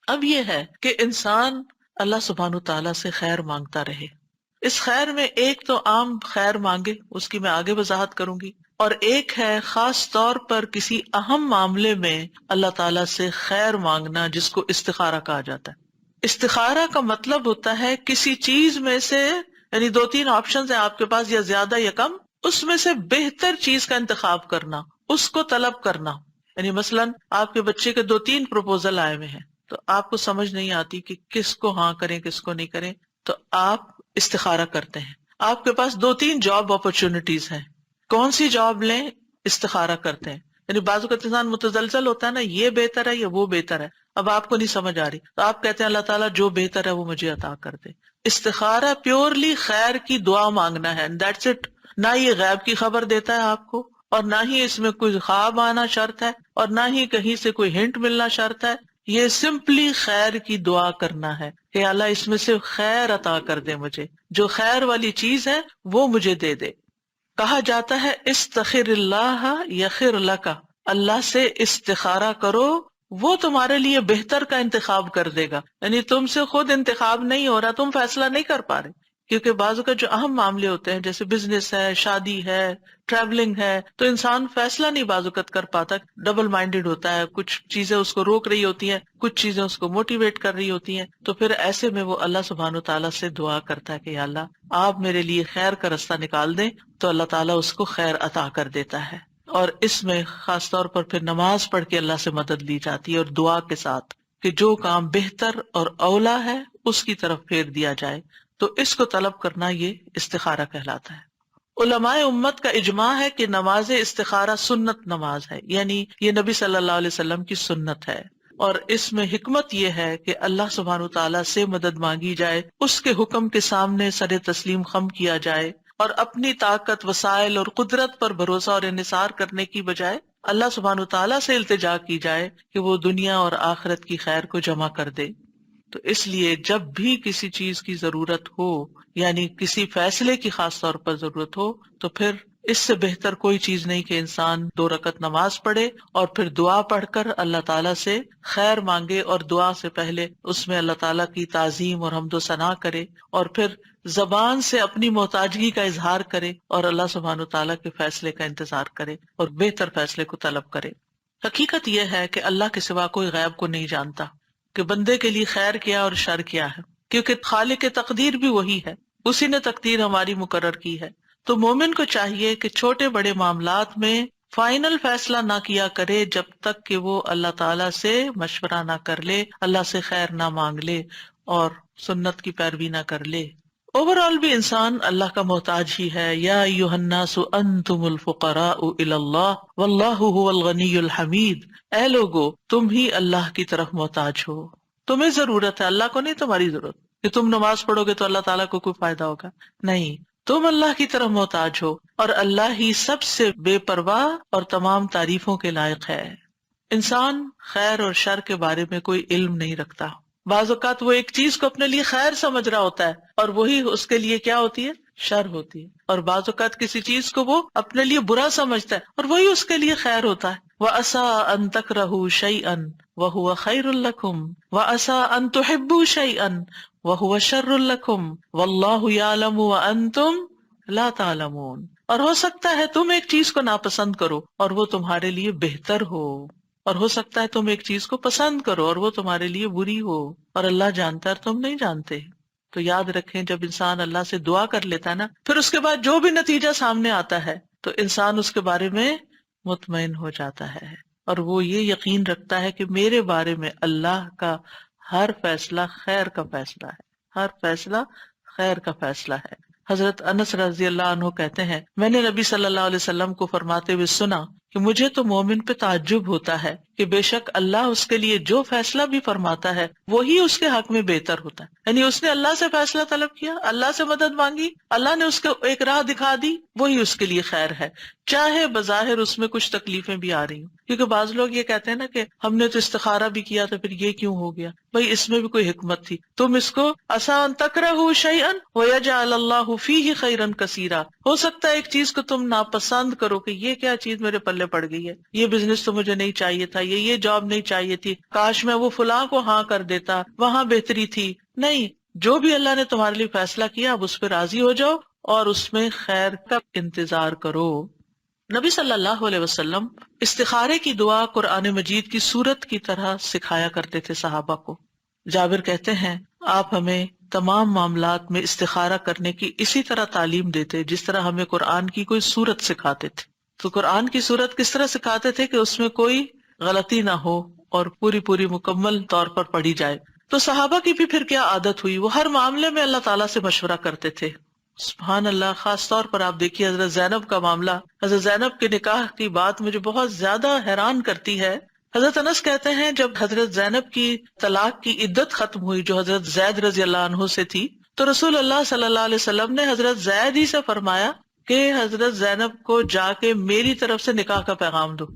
اب یہ ہے کہ انسان اللہ سبحانہ تعالیٰ سے خیر مانگتا رہے. اس خیر میں ایک تو عام خیر مانگے، اس کی میں آگے وضاحت کروں گی، اور ایک ہے خاص طور پر کسی اہم معاملے میں اللہ تعالیٰ سے خیر مانگنا، جس کو استخارہ کہا جاتا ہے. استخارہ کا مطلب ہوتا ہے کسی چیز میں سے، یعنی دو تین آپشنز ہیں آپ کے پاس، یا زیادہ یا کم، اس میں سے بہتر چیز کا انتخاب کرنا، اس کو طلب کرنا. یعنی مثلاً آپ کے بچے کے دو تین پروپوزل آئے ہوئے ہیں، تو آپ کو سمجھ نہیں آتی کہ کس کو ہاں کریں کس کو نہیں کریں، تو آپ استخارہ کرتے ہیں. آپ کے پاس دو تین جاب اپرچونٹیز ہیں، کون سی جاب لیں؟ استخارہ کرتے ہیں. یعنی بعض اوقات انسان متزلزل ہوتا ہے نا، یہ بہتر ہے یا وہ بہتر ہے، اب آپ کو نہیں سمجھ آ رہی، تو آپ کہتے ہیں اللہ تعالیٰ جو بہتر ہے وہ مجھے عطا کر دے. استخارہ پیورلی خیر کی دعا مانگنا ہے، دیٹس اٹ. نہ یہ غیب کی خبر دیتا ہے آپ کو، اور نہ ہی اس میں کوئی خواب آنا شرط ہے، اور نہ ہی کہیں سے کوئی ہنٹ ملنا شرط ہے. یہ سمپلی خیر کی دعا کرنا ہے کہ اللہ اس میں سے خیر عطا کر دے، مجھے جو خیر والی چیز ہے وہ مجھے دے دے. کہا جاتا ہے استخر اللہ یخر لک، اللہ سے استخارہ کرو، وہ تمہارے لیے بہتر کا انتخاب کر دے گا. یعنی تم سے خود انتخاب نہیں ہو رہا، تم فیصلہ نہیں کر پا رہے. کیونکہ بعض اوقات جو اہم معاملے ہوتے ہیں، جیسے بزنس ہے، شادی ہے، ٹریولنگ ہے، تو انسان فیصلہ نہیں بعض اوقات کر پاتا، ڈبل مائنڈیڈ ہوتا ہے، کچھ چیزیں اس کو روک رہی ہوتی ہیں، کچھ چیزیں اس کو موٹیویٹ کر رہی ہوتی ہیں. تو پھر ایسے میں وہ اللہ سبحانہ تعالیٰ سے دعا کرتا ہے کہ یا اللہ آپ میرے لیے خیر کا رستہ نکال دیں، تو اللہ تعالیٰ اس کو خیر عطا کر دیتا ہے. اور اس میں خاص طور پر پھر نماز پڑھ کے اللہ سے مدد لی جاتی ہے، اور دعا کے ساتھ کہ جو کام بہتر اور اولا ہے اس کی طرف پھیر دیا جائے. تو اس کو طلب کرنا یہ استخارہ کہلاتا ہے. علماء امت کا اجماع ہے کہ نماز استخارہ سنت نماز ہے، یعنی یہ نبی صلی اللہ علیہ وسلم کی سنت ہے. اور اس میں حکمت یہ ہے کہ اللہ سبحانہ تعالیٰ سے مدد مانگی جائے، اس کے حکم کے سامنے سر تسلیم خم کیا جائے، اور اپنی طاقت، وسائل اور قدرت پر بھروسہ اور انحصار کرنے کی بجائے اللہ سبحانہ تعالیٰ سے التجا کی جائے کہ وہ دنیا اور آخرت کی خیر کو جمع کر دے. تو اس لیے جب بھی کسی چیز کی ضرورت ہو، یعنی کسی فیصلے کی خاص طور پر ضرورت ہو، تو پھر اس سے بہتر کوئی چیز نہیں کہ انسان 2 رکعت نماز پڑھے اور پھر دعا پڑھ کر اللہ تعالیٰ سے خیر مانگے، اور دعا سے پہلے اس میں اللہ تعالیٰ کی تعظیم اور حمد و ثنا کرے، اور پھر زبان سے اپنی محتاجگی کا اظہار کرے، اور اللہ سبحانہ تعالیٰ کے فیصلے کا انتظار کرے اور بہتر فیصلے کو طلب کرے. حقیقت یہ ہے کہ اللہ کے سوا کوئی غیب کو نہیں جانتا کہ بندے کے لیے خیر کیا اور شر کیا ہے، کیونکہ خالق تقدیر بھی وہی ہے، اسی نے تقدیر ہماری مقرر کی ہے. تو مومن کو چاہیے کہ چھوٹے بڑے معاملات میں فائنل فیصلہ نہ کیا کرے جب تک کہ وہ اللہ تعالیٰ سے مشورہ نہ کر لے، اللہ سے خیر نہ مانگ لے اور سنت کی پیروی نہ کر لے. اوور آل بھی انسان اللہ کا محتاج ہی ہے. یا ایھا الناس انتم الفقراء الی اللہ واللہ هو الغنی الحمید، اے لوگو تم ہی اللہ کی طرف محتاج ہو، تمہیں ضرورت ہے، اللہ کو نہیں تمہاری ضرورت کہ تم نماز پڑھو گے تو اللہ تعالیٰ کو کوئی فائدہ ہوگا، نہیں، تم اللہ کی طرف محتاج ہو، اور اللہ ہی سب سے بے پرواہ اور تمام تعریفوں کے لائق ہے. انسان خیر اور شر کے بارے میں کوئی علم نہیں رکھتا. بعض اوقات وہ ایک چیز کو اپنے لیے خیر سمجھ رہا ہوتا ہے اور وہی اس کے لیے کیا ہوتی ہے؟ شر ہوتی ہے. اور بعض اوقات کسی چیز کو وہ اپنے لیے برا سمجھتا ہے اور وہی اس کے لیے خیر ہوتا ہے. وَعَسَىٰ أَن تَكْرَهُوا شَيْئًا وَهُوَ خَيْرٌ لَكُمْ وَعَسَىٰ أَن تُحِبُّوا شَيْئًا وَهُوَ شَرٌّ لَكُمْ وَاللَّهُ يَعْلَمُ وَأَنتُمْ لَا تَعْلَمُونَ. اور ہو سکتا ہے تم ایک چیز کو ناپسند کرو اور وہ تمہارے لیے بہتر ہو، اور ہو سکتا ہے تم ایک چیز کو پسند کرو اور وہ تمہارے لیے بری ہو، اور اللہ جانتا ہے اور تم نہیں جانتے. تو یاد رکھیں جب انسان اللہ سے دعا کر لیتا ہے نا، پھر اس کے بعد جو بھی نتیجہ سامنے آتا ہے تو انسان اس کے بارے میں مطمئن ہو جاتا ہے، اور وہ یہ یقین رکھتا ہے کہ میرے بارے میں اللہ کا ہر فیصلہ خیر کا فیصلہ ہے، ہر فیصلہ خیر کا فیصلہ ہے. حضرت انس رضی اللہ عنہ کہتے ہیں میں نے نبی صلی اللہ علیہ وسلم کو فرماتے ہوئے سنا کہ مجھے تو مومن پہ تعجب ہوتا ہے کہ بے شک اللہ اس کے لیے جو فیصلہ بھی فرماتا ہے وہی اس کے حق میں بہتر ہوتا ہے. یعنی اس نے اللہ سے فیصلہ طلب کیا، اللہ سے مدد مانگی، اللہ نے اس کو ایک راہ دکھا دی، وہی اس کے لیے خیر ہے، چاہے بظاہر اس میں کچھ تکلیفیں بھی آ رہی ہوں. کیونکہ بعض لوگ یہ کہتے ہیں نا کہ ہم نے تو استخارہ بھی کیا تو پھر یہ کیوں ہو گیا. بھائی اس میں بھی کوئی حکمت تھی. تم اس کو عسیٰ ان تکرہوا شیئا ویجعل اللہ فیہ خیرا کثیرا، ہو سکتا ہے ایک چیز کو تم ناپسند کرو کہ یہ کیا چیز میرے پلے مجھے پڑ گئی ہے، یہ بزنس تو مجھے نہیں چاہیے تھا، یہ جاب نہیں چاہیے تھی، کاش میں وہ فلاں کو ہاں کر دیتا، وہاں بہتری تھی. نہیں، جو بھی اللہ نے تمہارے لیے فیصلہ کیا اب اس پہ راضی ہو جاؤ اور اس میں خیر کا انتظار کرو. نبی صلی اللہ علیہ وسلم استخارے کی دعا قرآن مجید کی سورت کی طرح سکھایا کرتے تھے صحابہ کو. جابر کہتے ہیں آپ ہمیں تمام معاملات میں استخارہ کرنے کی اسی طرح تعلیم دیتے جس طرح ہمیں قرآن کی کوئی سورت سکھاتے تھے. تو قرآن کی سورت کس طرح سکھاتے تھے کہ اس میں کوئی غلطی نہ ہو اور پوری مکمل طور پر پڑھی جائے. تو صحابہ کی بھی پھر کیا عادت ہوئی، وہ ہر معاملے میں اللہ تعالیٰ سے مشورہ کرتے تھے. سبحان اللہ. خاص طور پر آپ دیکھیے حضرت زینب کا معاملہ، حضرت زینب کے نکاح کی بات مجھے بہت زیادہ حیران کرتی ہے. حضرت انس کہتے ہیں جب حضرت زینب کی طلاق کی عدت ختم ہوئی جو حضرت زید رضی اللہ عنہ سے تھی، تو رسول اللہ صلی اللہ علیہ وسلم نے حضرت زید ہی سے فرمایا کہ حضرت زینب کو جا کے میری طرف سے نکاح کا پیغام دو.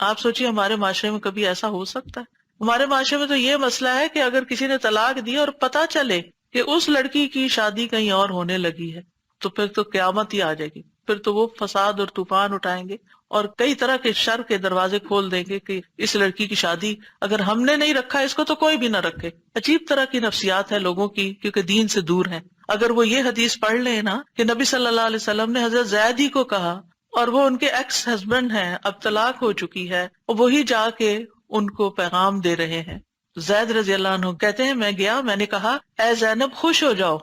آپ سوچیے ہمارے معاشرے میں کبھی ایسا ہو سکتا ہے؟ ہمارے معاشرے میں تو یہ مسئلہ ہے کہ اگر کسی نے طلاق دی اور پتہ چلے کہ اس لڑکی کی شادی کہیں اور ہونے لگی ہے تو پھر تو قیامت ہی آ جائے گی. پھر تو وہ فساد اور طوفان اٹھائیں گے اور کئی طرح کے شر کے دروازے کھول دیں گے کہ اس لڑکی کی شادی اگر ہم نے نہیں رکھا اس کو تو کوئی بھی نہ رکھے. عجیب طرح کی نفسیات ہے لوگوں کی کیونکہ دین سے دور ہیں. اگر وہ یہ حدیث پڑھ لیں نا کہ نبی صلی اللہ علیہ وسلم نے حضرت زید ہی کو کہا اور وہ ان کے ایکس ہسبینڈ ہیں، اب طلاق ہو چکی ہے، اور وہی جا کے ان کو پیغام دے رہے ہیں. زید رضی اللہ عنہ کہتے ہیں میں گیا، میں نے کہا اے زینب خوش ہو جاؤ،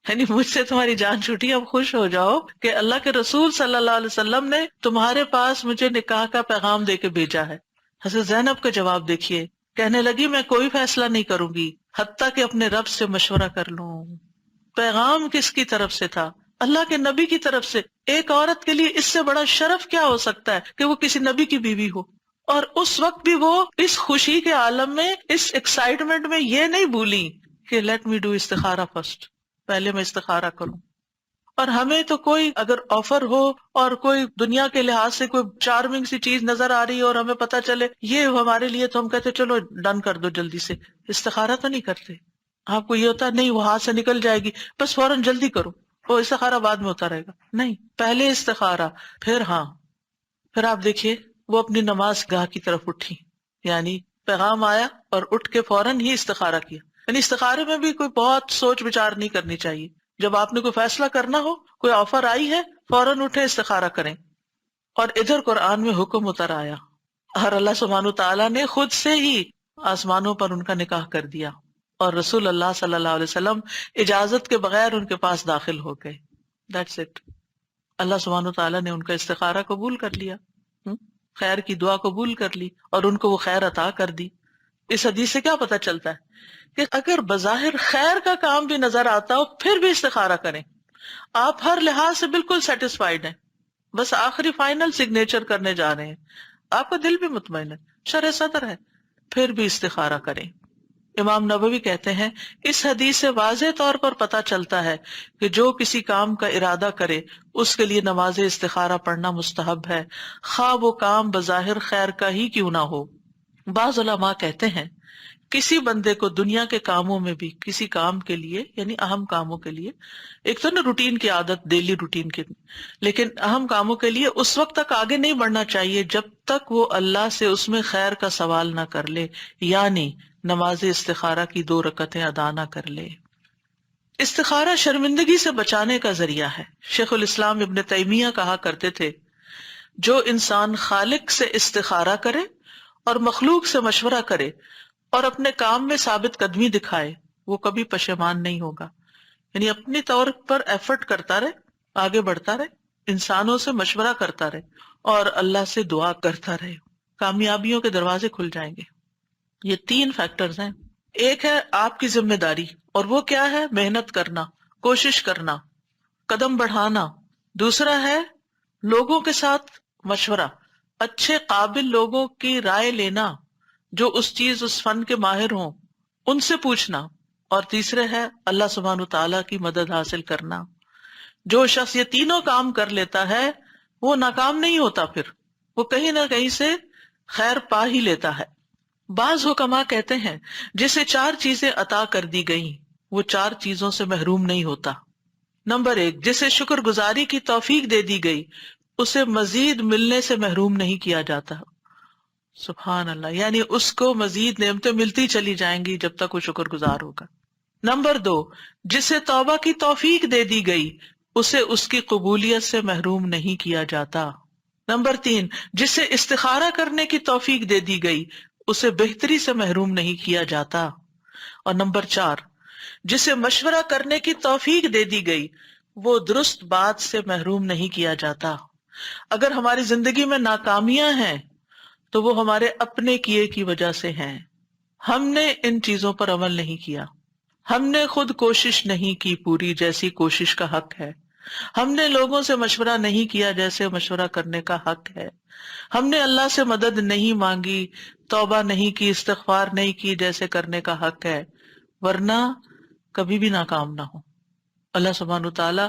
یعنی مجھ سے تمہاری جان چھوٹی، اب خوش ہو جاؤ کہ اللہ کے رسول صلی اللہ علیہ وسلم نے تمہارے پاس مجھے نکاح کا پیغام دے کے بھیجا ہے. حضرت زینب کا جواب دیکھیے، کہنے لگی میں کوئی فیصلہ نہیں کروں گی حتیٰ کہ اپنے رب سے مشورہ کر لوں. پیغام کس کی طرف سے تھا؟ اللہ کے نبی کی طرف سے. ایک عورت کے لیے اس سے بڑا شرف کیا ہو سکتا ہے کہ وہ کسی نبی کی بیوی ہو. اور اس وقت بھی وہ اس خوشی کے عالم میں، اس ایکسائٹمنٹ میں یہ نہیں بھولی کہ لیٹ می ڈو استخارہ فرسٹ، پہلے میں استخارہ کروں. اور ہمیں تو کوئی اگر آفر ہو اور کوئی دنیا کے لحاظ سے کوئی چارمنگ سی چیز نظر آ رہی ہے اور ہمیں پتہ چلے یہ ہمارے لیے، تو ہم کہتے چلو ڈن کر دو جلدی سے. استخارہ تو نہیں کرتے. آپ کو یہ ہوتا نہیں وہ ہاتھ سے نکل جائے گی بس فوراً جلدی کرو، وہ استخارہ بعد میں ہوتا رہے گا. نہیں، پہلے استخارہ پھر ہاں. پھر آپ دیکھیے وہ اپنی نماز گاہ کی طرف اٹھی، یعنی پیغام آیا اور اٹھ کے فوراً ہی استخارہ کیا. یعنی استخارے میں بھی کوئی بہت سوچ بچار نہیں کرنی چاہیے. جب آپ نے کوئی فیصلہ کرنا ہو، کوئی آفر آئی ہے، فوراً اٹھے استخارہ کریں. اور ادھر قرآن میں حکم اتر آیا اور اللہ سبحانہ تعالیٰ نے خود سے ہی آسمانوں پر ان کا نکاح کر دیا اور رسول اللہ صلی اللہ علیہ وسلم اجازت کے بغیر ان کے پاس داخل ہو گئے. That's it. اللہ سبحانہ تعالیٰ نے ان کا استخارہ قبول کر لیا، خیر کی دعا قبول کر لی اور ان کو وہ خیر عطا کر دی. اس حدیث سے کیا پتہ چلتا ہے کہ اگر بظاہر خیر کا کام بھی نظر آتا ہو پھر بھی استخارہ کریں. آپ ہر لحاظ سے بالکل سیٹسفائیڈ ہیں، بس آخری فائنل سگنیچر کرنے جا رہے ہیں، آپ کا دل بھی مطمئن ہے، شرح صدر ہے، پھر بھی استخارہ کریں. امام نووی کہتے ہیں اس حدیث سے واضح طور پر پتہ چلتا ہے کہ جو کسی کام کا ارادہ کرے اس کے لیے نماز استخارہ پڑھنا مستحب ہے، خواہ وہ کام بظاہر خیر کا ہی کیوں نہ ہو. بعض علماء کہتے ہیں کسی بندے کو دنیا کے کاموں میں بھی کسی کام کے لیے، یعنی اہم کاموں کے لیے، ایک تو نا روٹین کی عادت، ڈیلی روٹین کے، لیکن اہم کاموں کے لیے اس وقت تک آگے نہیں بڑھنا چاہیے جب تک وہ اللہ سے اس میں خیر کا سوال نہ کر لے، یعنی نماز استخارہ کی 2 رکعتیں ادا نہ کر لے. استخارہ شرمندگی سے بچانے کا ذریعہ ہے. شیخ الاسلام ابن تیمیہ کہا کرتے تھے جو انسان خالق سے استخارہ کرے اور مخلوق سے مشورہ کرے اور اپنے کام میں ثابت قدمی دکھائے وہ کبھی پشیمان نہیں ہوگا. یعنی اپنی طور پر ایفرٹ کرتا رہے، آگے بڑھتا رہے، انسانوں سے مشورہ کرتا رہے اور اللہ سے دعا کرتا رہے، کامیابیوں کے دروازے کھل جائیں گے. یہ 3 فیکٹرز ہیں. ایک ہے آپ کی ذمہ داری، اور وہ کیا ہے؟ محنت کرنا، کوشش کرنا، قدم بڑھانا. دوسرا ہے لوگوں کے ساتھ مشورہ، اچھے قابل لوگوں کی رائے لینا جو اس چیز، اس فن کے ماہر ہوں، ان سے پوچھنا. اور تیسرے ہے اللہ سبحانہ تعالیٰ کی مدد حاصل کرنا. جو شخص یہ تینوں کام کر لیتا ہے وہ ناکام نہیں ہوتا، پھر وہ کہیں نہ کہیں سے خیر پا ہی لیتا ہے. بعض حکماء کہتے ہیں جسے 4 چیزیں عطا کر دی گئیں وہ 4 چیزوں سے محروم نہیں ہوتا. نمبر 1، جسے شکر گزاری کی توفیق دے دی گئی اسے مزید ملنے سے محروم نہیں کیا جاتا. سبحان اللہ، یعنی اس کو مزید نعمتیں ملتی چلی جائیں گی جب تک وہ شکر گزار ہوگا. نمبر 2، جسے توبہ کی توفیق دے دی گئی اسے اس کی قبولیت سے محروم نہیں کیا جاتا. نمبر 3، جسے استخارہ کرنے کی توفیق دے دی گئی اسے بہتری سے محروم نہیں کیا جاتا. اور نمبر 4، جسے مشورہ کرنے کی توفیق دے دی گئی وہ درست بات سے محروم نہیں کیا جاتا. اگر ہماری زندگی میں ناکامیاں ہیں تو وہ ہمارے اپنے کیے کی وجہ سے ہیں. ہم نے ان چیزوں پر عمل نہیں کیا، ہم نے خود کوشش نہیں کی پوری جیسی کوشش کا حق ہے، ہم نے لوگوں سے مشورہ نہیں کیا جیسے مشورہ کرنے کا حق ہے، ہم نے اللہ سے مدد نہیں مانگی، توبہ نہیں کی، استغفار نہیں کی جیسے کرنے کا حق ہے، ورنہ کبھی بھی ناکام نہ ہو. اللہ سبحانہ تعالیٰ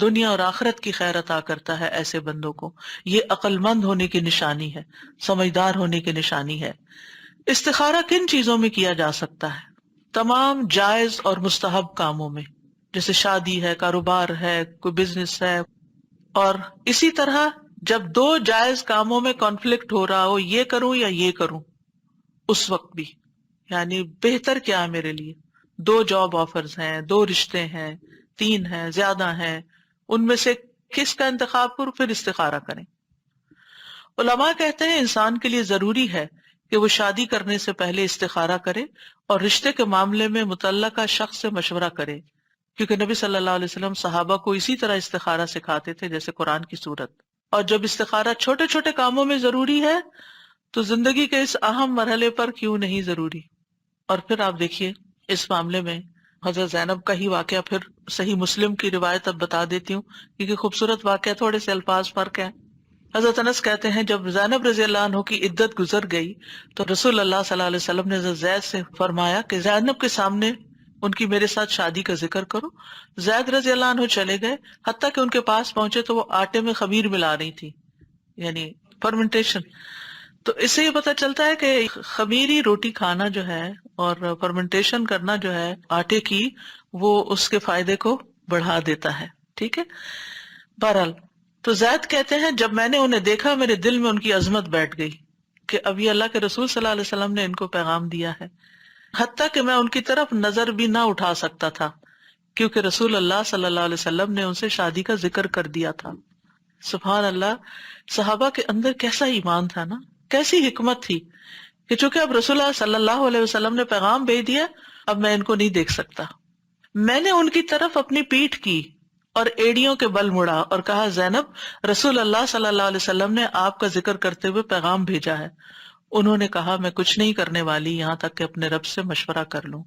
دنیا اور آخرت کی خیر عطا کرتا ہے ایسے بندوں کو. یہ عقل مند ہونے کی نشانی ہے، سمجھدار ہونے کی نشانی ہے. استخارہ کن چیزوں میں کیا جا سکتا ہے؟ تمام جائز اور مستحب کاموں میں، جیسے شادی ہے، کاروبار ہے، کوئی بزنس ہے. اور اسی طرح جب 2 جائز کاموں میں کانفلکٹ ہو رہا ہو، یہ کروں یا یہ کروں، اس وقت بھی یعنی بہتر کیا ہے میرے لیے. 2 جاب آفرز ہیں، 2 رشتے ہیں، 3 ہیں، زیادہ ہیں، ان میں سے کس کا انتخاب کروں، پھر استخارہ کریں. علماء کہتے ہیں انسان کے لیے ضروری ہے کہ وہ شادی کرنے سے پہلے استخارہ کرے اور رشتے کے معاملے میں متعلقہ شخص سے مشورہ کرے، کیونکہ نبی صلی اللہ علیہ وسلم صحابہ کو اسی طرح استخارہ سکھاتے تھے جیسے قرآن کی سورت. اور جب استخارہ چھوٹے چھوٹے کاموں میں ضروری ہے تو زندگی کے اس اہم مرحلے پر کیوں نہیں ضروری. اور پھر آپ دیکھیے اس معاملے میں حضرت زینب کا ہی واقعہ، پھر صحیح مسلم کی روایت اب بتا دیتی ہوں کیونکہ خوبصورت واقعہ، تھوڑے سے الفاظ فرق ہیں. حضرت انس کہتے ہیں جب زینب رضی اللہ عنہ کی عدت گزر گئی تو رسول اللہ صلی اللہ علیہ وسلم نے حضرت زید سے فرمایا کہ زینب کے سامنے ان کی میرے ساتھ شادی کا ذکر کرو. زید رضی اللہ عنہ چلے گئے، حتیٰ کہ ان کے پاس پہنچے تو وہ آٹے میں خمیر ملا رہی تھی، یعنی فرمنٹیشن. تو اس سے یہ پتہ چلتا ہے کہ خمیری روٹی کھانا جو ہے اور فرمنٹیشن کرنا جو ہے آٹے کی، وہ اس کے فائدے کو بڑھا دیتا ہے. ٹھیک ہے. بہرحال تو زید کہتے ہیں جب میں نے انہیں دیکھا میرے دل میں ان کی عظمت بیٹھ گئی کہ اب یہ اللہ کے رسول صلی اللہ علیہ وسلم نے ان کو پیغام دیا ہے، حتیٰ کہ میں ان کی طرف نظر بھی نہ اٹھا سکتا تھا کیونکہ رسول اللہ صلی اللہ علیہ وسلم نے ان سے شادی کا ذکر کر دیا تھا. سبحان اللہ، صحابہ کے اندر کیسا ایمان تھا نا، کیسی حکمت تھی کہ چونکہ اب رسول اللہ صلی اللہ علیہ وسلم نے پیغام بھیج دیا، اب میں ان کو نہیں دیکھ سکتا. میں نے ان کی طرف اپنی پیٹھ کی اور ایڑیوں کے بل مڑا اور کہا زینب، رسول اللہ صلی اللہ علیہ وسلم نے آپ کا ذکر کرتے ہوئے پیغام بھیجا ہے. انہوں نے کہا میں کچھ نہیں کرنے والی یہاں تک کہ اپنے رب سے مشورہ کر لوں.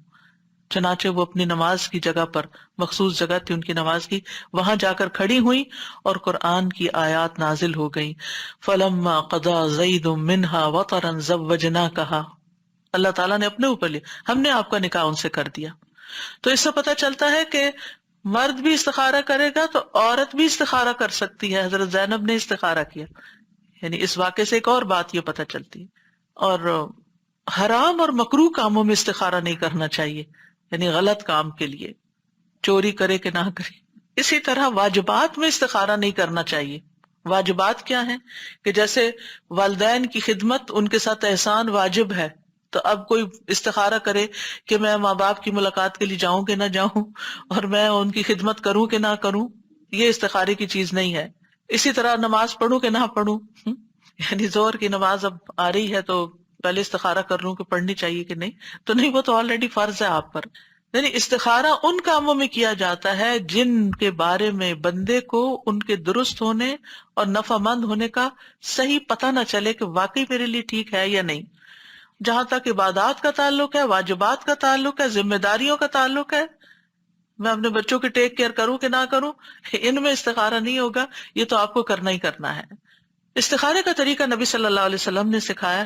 چنانچہ وہ اپنی نماز کی جگہ پر، مخصوص جگہ تھی ان کی نماز کی، وہاں جا کر کھڑی ہوئی اور قرآن کی آیات نازل ہو گئیں. فلما قضا زید منہا وطرا زوجناکہا، اللہ تعالیٰ نے اپنے اوپر لیا، ہم نے آپ کا نکاح ان سے کر دیا. تو اس سے پتہ چلتا ہے کہ مرد بھی استخارہ کرے گا تو عورت بھی استخارہ کر سکتی ہے. حضرت زینب نے استخارہ کیا، یعنی اس واقعے سے ایک اور بات یہ پتہ چلتی ہے. اور حرام اور مکروہ کاموں میں استخارہ نہیں کرنا چاہیے، یعنی غلط کام کے لیے، چوری کرے کہ نہ کرے. اسی طرح واجبات میں استخارہ نہیں کرنا چاہیے. واجبات کیا ہیں کہ جیسے والدین کی خدمت، ان کے ساتھ احسان واجب ہے، تو اب کوئی استخارہ کرے کہ میں ماں باپ کی ملاقات کے لیے جاؤں کہ نہ جاؤں اور میں ان کی خدمت کروں کہ نہ کروں، یہ استخارے کی چیز نہیں ہے. اسی طرح نماز پڑھوں کہ نہ پڑھوں، یعنی زور کی نماز اب آ رہی ہے تو پہلے استخارہ کر لوں کہ پڑھنی چاہیے کہ نہیں، تو نہیں، وہ تو آلریڈی فرض ہے آپ پر. یعنی استخارہ ان کاموں میں کیا جاتا ہے جن کے بارے میں بندے کو ان کے درست ہونے اور نفع مند ہونے کا صحیح پتہ نہ چلے کہ واقعی میرے لیے ٹھیک ہے یا نہیں. جہاں تک عبادات کا تعلق ہے، واجبات کا تعلق ہے، ذمہ داریوں کا تعلق ہے، میں اپنے بچوں کی ٹیک کیئر کروں کہ نہ کروں، ان میں استخارہ نہیں ہوگا، یہ تو آپ کو کرنا ہی کرنا ہے. استخارے کا طریقہ نبی صلی اللہ علیہ وسلم نے سکھایا،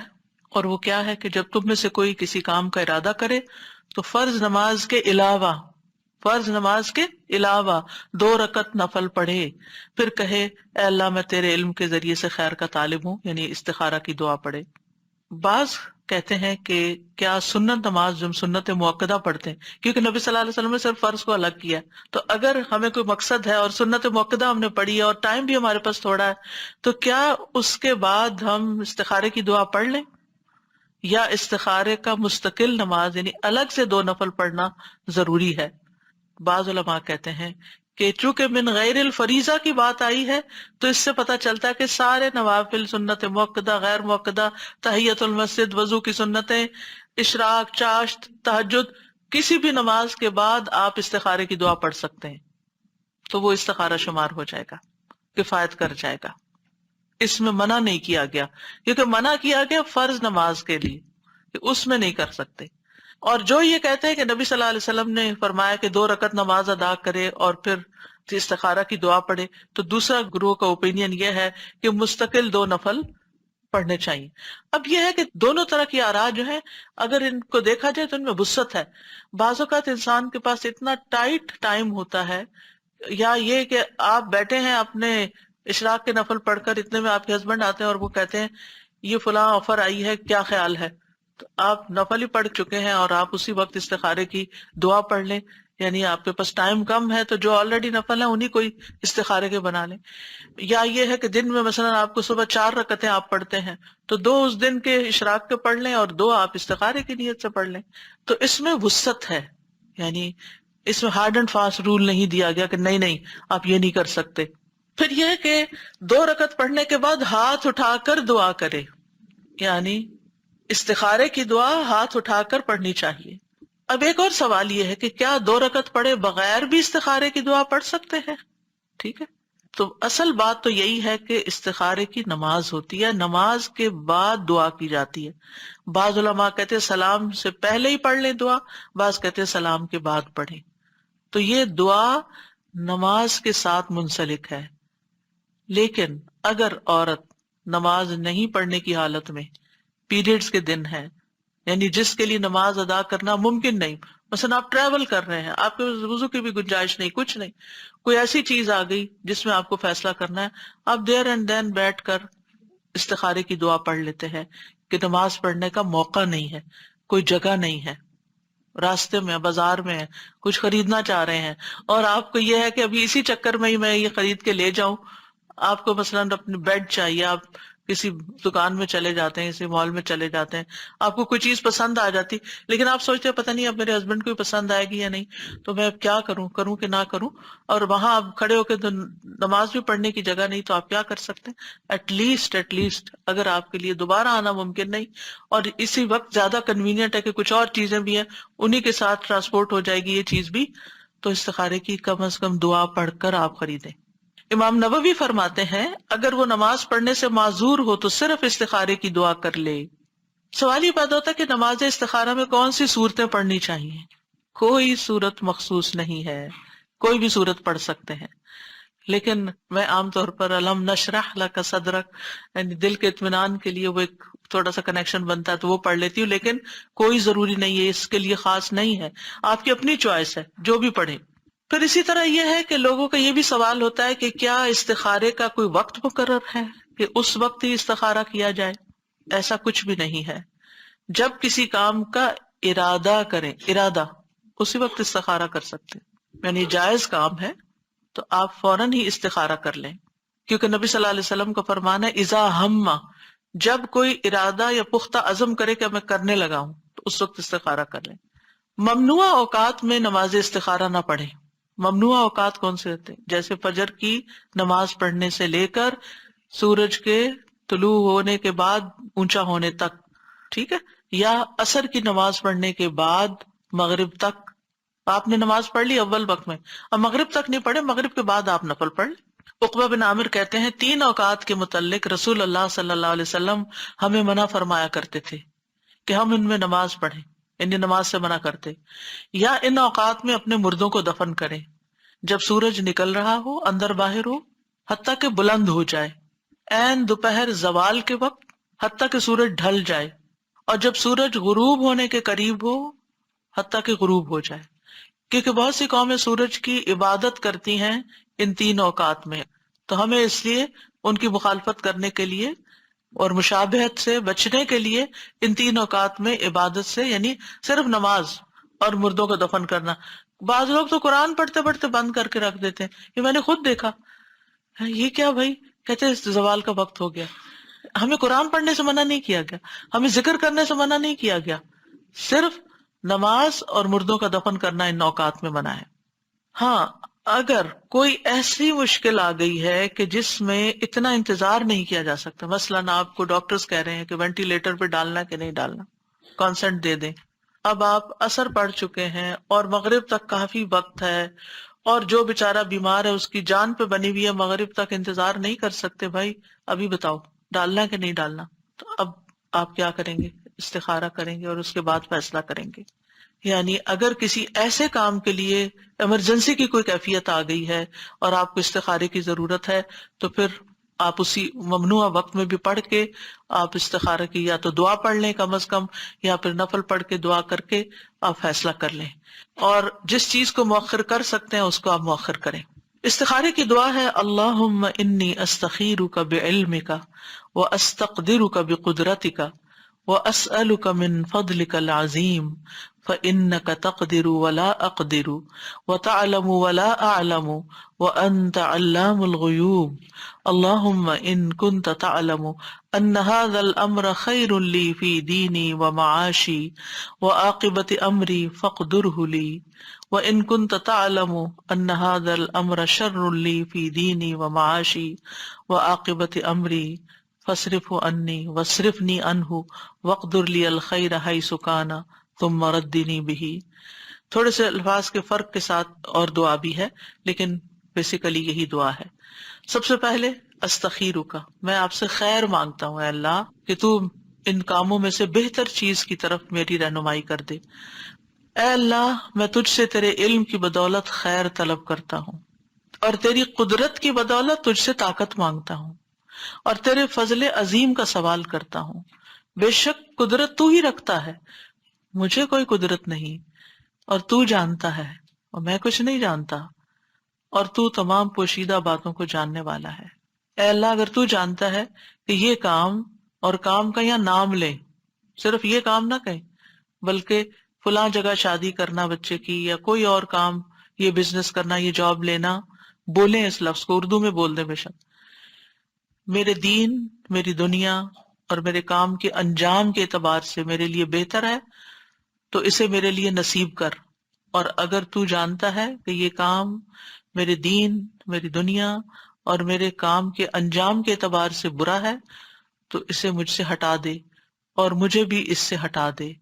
اور وہ کیا ہے کہ جب تم میں سے کوئی کسی کام کا ارادہ کرے تو فرض نماز کے علاوہ 2 رکعت نفل پڑھے، پھر کہے اے اللہ میں تیرے علم کے ذریعے سے خیر کا طالب ہوں، یعنی استخارہ کی دعا پڑھے. بعض کہتے ہیں کہ کیا سنت نماز جو ہم سنت موقدہ پڑھتے ہیں، کیونکہ نبی صلی اللہ علیہ وسلم نے صرف فرض کو الگ کیا ہے، تو اگر ہمیں کوئی مقصد ہے اور سنت موقدہ ہم نے پڑھی ہے اور ٹائم بھی ہمارے پاس تھوڑا ہے، تو کیا اس کے بعد ہم استخارے کی دعا پڑھ لیں، یا استخارے کا مستقل نماز یعنی الگ سے 2 نفل پڑھنا ضروری ہے؟ بعض علماء کہتے ہیں کہ چونکہ من غیر الفریضہ کی بات آئی ہے تو اس سے پتہ چلتا ہے کہ سارے نوافل، سنت موقدہ، غیر موقدہ، تحیت المسجد، وضو کی سنتیں، اشراق، چاشت، تہجد، کسی بھی نماز کے بعد آپ استخارے کی دعا پڑھ سکتے ہیں، تو وہ استخارہ شمار ہو جائے گا، کفایت کر جائے گا، اس میں منع نہیں کیا گیا، کیونکہ منع کیا گیا فرض نماز کے لیے کہ اس میں نہیں کر سکتے۔ اور جو یہ کہتے ہیں کہ نبی صلی اللہ علیہ وسلم نے فرمایا کہ 2 رکعت نماز ادا کرے اور پھر استخارہ کی دعا پڑھے، تو دوسرا گروہ کا اوپینین یہ ہے کہ مستقل 2 نفل پڑھنے چاہیے۔ اب یہ ہے کہ دونوں طرح کی آراء جو ہیں، اگر ان کو دیکھا جائے تو ان میں وسعت ہے۔ بعض اوقات انسان کے پاس اتنا ٹائٹ ٹائم ہوتا ہے، یا یہ کہ آپ بیٹھے ہیں اپنے اشراق کے نفل پڑھ کر، اتنے میں آپ کے ہسبینڈ آتے ہیں اور وہ کہتے ہیں یہ فلاں آفر آئی ہے، کیا خیال ہے؟ تو آپ نفل ہی پڑھ چکے ہیں اور آپ اسی وقت استخارے کی دعا پڑھ لیں، یعنی آپ کے پاس ٹائم کم ہے تو جو آلریڈی نفل ہیں انہی کوئی استخارے کے بنا لیں۔ یا یہ ہے کہ دن میں مثلا آپ کو صبح 4 رکعتیں آپ پڑھتے ہیں، تو 2 اس دن کے اشراق کے پڑھ لیں اور 2 آپ استخارے کی نیت سے پڑھ لیں۔ تو اس میں وسعت ہے، یعنی اس میں ہارڈ اینڈ فاسٹ رول نہیں دیا گیا کہ نہیں نہیں آپ یہ نہیں کر سکتے۔ پھر یہ ہے کہ 2 رکعت پڑھنے کے بعد ہاتھ اٹھا کر دعا کرے، یعنی استخارے کی دعا ہاتھ اٹھا کر پڑھنی چاہیے۔ اب ایک اور سوال یہ ہے کہ کیا 2 رکعت پڑھے بغیر بھی استخارے کی دعا پڑھ سکتے ہیں؟ ٹھیک ہے، تو اصل بات تو یہی ہے کہ استخارے کی نماز ہوتی ہے، نماز کے بعد دعا کی جاتی ہے۔ بعض علماء کہتے ہیں سلام سے پہلے ہی پڑھ لیں دعا، بعض کہتے ہیں سلام کے بعد پڑھیں۔ تو یہ دعا نماز کے ساتھ منسلک ہے، لیکن اگر عورت نماز نہیں پڑھنے کی حالت میں، پیریڈز کے دن ہیں، یعنی جس کے لیے نماز ادا کرنا ممکن نہیں، مثلا آپ ٹریول کر رہے ہیں، آپ کے وضو کی بھی گنجائش نہیں، کچھ نہیں، کوئی ایسی چیز آ گئی جس میں آپ کو فیصلہ کرنا ہے، آپ دیر اینڈ دین بیٹھ کر استخارے کی دعا پڑھ لیتے ہیں کہ نماز پڑھنے کا موقع نہیں ہے، کوئی جگہ نہیں ہے، راستے میں بازار میں ہے، کچھ خریدنا چاہ رہے ہیں، اور آپ کو یہ ہے کہ ابھی اسی چکر میں ہی میں یہ خرید کے لے جاؤں، آپ کو مثلاً اپنے بیڈ چاہیے، آپ کسی دکان میں چلے جاتے ہیں، کسی مال میں چلے جاتے ہیں، آپ کو کوئی چیز پسند آ جاتی، لیکن آپ سوچتے ہیں پتہ نہیں اب میرے ہسبینڈ کو بھی پسند آئے گی یا نہیں، تو میں اب کیا کروں، کروں کہ نہ کروں، اور وہاں آپ کھڑے ہو کے تو نماز بھی پڑھنے کی جگہ نہیں، تو آپ کیا کر سکتے ہیں؟ ایٹ لیسٹ اگر آپ کے لیے دوبارہ آنا ممکن نہیں اور اسی وقت زیادہ کنوینئنٹ ہے کہ کچھ اور چیزیں بھی ہیں انہی کے ساتھ ٹرانسپورٹ ہو جائے گی یہ چیز بھی، تو استخارے کی کم از کم دعا پڑھ کر آپ خریدیں۔ امام نووی فرماتے ہیں اگر وہ نماز پڑھنے سے معذور ہو تو صرف استخارے کی دعا کر لے۔ سوال یہ پیدا ہوتا ہے کہ نماز استخارہ میں کون سی صورتیں پڑھنی چاہیے؟ کوئی صورت مخصوص نہیں ہے، کوئی بھی صورت پڑھ سکتے ہیں، لیکن میں عام طور پر الم نشرح لک صدرک، یعنی دل کے اطمینان کے لیے وہ ایک تھوڑا سا کنیکشن بنتا ہے تو وہ پڑھ لیتی ہوں، لیکن کوئی ضروری نہیں ہے، اس کے لیے خاص نہیں ہے، آپ کی اپنی چوائس ہے، جو بھی پڑھیں۔ پھر اسی طرح یہ ہے کہ لوگوں کا یہ بھی سوال ہوتا ہے کہ کیا استخارے کا کوئی وقت مقرر ہے کہ اس وقت ہی استخارہ کیا جائے؟ ایسا کچھ بھی نہیں ہے، جب کسی کام کا ارادہ کریں، ارادہ، اسی وقت استخارہ کر سکتے ہیں، یعنی جائز کام ہے تو آپ فوراً ہی استخارہ کر لیں، کیونکہ نبی صلی اللہ علیہ وسلم کا فرمان ہے اذا ہم، جب کوئی ارادہ یا پختہ عزم کرے کہ میں کرنے لگا ہوں تو اس وقت استخارہ کر لیں۔ ممنوع اوقات میں نماز استخارہ نہ پڑھیں۔ ممنوع اوقات کون سے ہوتے ہیں؟ جیسے فجر کی نماز پڑھنے سے لے کر سورج کے طلوع ہونے کے بعد اونچا ہونے تک، ٹھیک ہے، یا عصر کی نماز پڑھنے کے بعد مغرب تک۔ آپ نے نماز پڑھ لی اول وقت میں، اب مغرب تک نہیں پڑھے، مغرب کے بعد آپ نفل پڑھ لیں۔ عقبہ بن عامر کہتے ہیں 3 اوقات کے متعلق رسول اللہ صلی اللہ علیہ وسلم ہمیں منع فرمایا کرتے تھے کہ ہم ان میں نماز پڑھیں، انہیں نماز سے منع کرتے، یا ان اوقات میں اپنے مردوں کو دفن کریں جب سورج نکل رہا ہو، اندر باہر ہو، حتیٰ کہ بلند ہو جائے، عین دوپہر زوال کے وقت، حتیٰ کہ سورج ڈھل جائے، اور جب سورج غروب ہونے کے قریب ہو، حتیٰ کہ غروب ہو جائے، کیونکہ بہت سی قومیں سورج کی عبادت کرتی ہیں ان 3 اوقات میں، تو ہمیں اس لیے ان کی مخالفت کرنے کے لیے اور مشابہت سے بچنے کے لیے ان 3 اوقات میں عبادت سے، یعنی صرف نماز اور مردوں کو دفن کرنا. بعض لوگ تو قرآن پڑھتے پڑھتے بند کر کے رکھ دیتے ہیں، یہ میں نے خود دیکھا. یہ کیا بھائی؟ کہتے ہیں زوال کا وقت ہو گیا. ہمیں قرآن پڑھنے سے منع نہیں کیا گیا، ہمیں ذکر کرنے سے منع نہیں کیا گیا، صرف نماز اور مردوں کا دفن کرنا ان اوقات میں منع ہے. ہاں، اگر کوئی ایسی مشکل آ گئی ہے کہ جس میں اتنا انتظار نہیں کیا جا سکتا، مثلاً آپ کو ڈاکٹرز کہہ رہے ہیں کہ وینٹیلیٹر پہ ڈالنا کہ نہیں ڈالنا، کانسنٹ دے دیں. اب آپ عصر پڑھ چکے ہیں اور مغرب تک کافی وقت ہے، اور جو بیچارہ بیمار ہے اس کی جان پہ بنی ہوئی ہے، مغرب تک انتظار نہیں کر سکتے. بھائی ابھی بتاؤ ڈالنا کہ نہیں ڈالنا. تو اب آپ کیا کریں گے؟ استخارہ کریں گے اور اس کے بعد فیصلہ کریں گے. یعنی اگر کسی ایسے کام کے لیے ایمرجنسی کی کوئی کیفیت آ گئی ہے اور آپ کو استخارے کی ضرورت ہے، تو پھر آپ اسی ممنوع وقت میں بھی پڑھ کے آپ استخارہ کی یا تو دعا پڑھ لیں کم از کم، یا پھر نفل پڑھ کے دعا کر کے آپ فیصلہ کر لیں. اور جس چیز کو مؤخر کر سکتے ہیں اس کو آپ مؤخر کریں. استخارے کی دعا ہے اللہم انی استخیرک بعلمک واستقدرک بقدرتک واسألک من فضلک العظیم فإنک تقدر ولا اقدر وتعلم ولا اعلم وانت علام الغیوب اللہم ان کنت تعلم ان هذا الامر خیر لی فی دینی ومعاشی وعاقبت امری فاقدره لی وَإِن كُنتَ تَعْلَمُ أَنَّ هَذَا الْأَمْرَ شَرٌّ لِّي فِي دِينِي وَمَعَاشِي وَعَاقِبَةِ أَمْرِي فَاصْرِفْهُ عَنِّي وَاصْرِفْنِي عَنْهُ وَاقْدُرْ لِي الْخَيْرَ حَيْثُ كَانَ ثُمَّ رَدِّنِي بِهِ. تھوڑے سے الفاظ کے فرق کے ساتھ اور دعا بھی ہے، لیکن بیسیکلی یہی دعا ہے. سب سے پہلے استخیرک، میں آپ سے خیر مانگتا ہوں اے اللہ کہ تو ان کاموں میں سے بہتر چیز کی طرف میری رہنمائی کر دے. اے اللہ میں تجھ سے تیرے علم کی بدولت خیر طلب کرتا ہوں، اور تیری قدرت کی بدولت تجھ سے طاقت مانگتا ہوں، اور تیرے فضل عظیم کا سوال کرتا ہوں. بے شک قدرت تو ہی رکھتا ہے، مجھے کوئی قدرت نہیں، اور تو جانتا ہے اور میں کچھ نہیں جانتا، اور تو تمام پوشیدہ باتوں کو جاننے والا ہے. اے اللہ اگر تو جانتا ہے کہ یہ کام، اور کام کا یا نام لیں، صرف یہ کام نہ کہیں بلکہ فلاں جگہ شادی کرنا بچے کی، یا کوئی اور کام، یہ بزنس کرنا، یہ جاب لینا، بولیں اس لفظ کو، اردو میں بول دیں بے شک. میرے دین، میری دنیا اور میرے کام کے انجام کے اعتبار سے میرے لیے بہتر ہے تو اسے میرے لیے نصیب کر، اور اگر تو جانتا ہے کہ یہ کام میرے دین، میری دنیا اور میرے کام کے انجام کے اعتبار سے برا ہے تو اسے مجھ سے ہٹا دے، اور مجھے بھی اس سے ہٹا دے،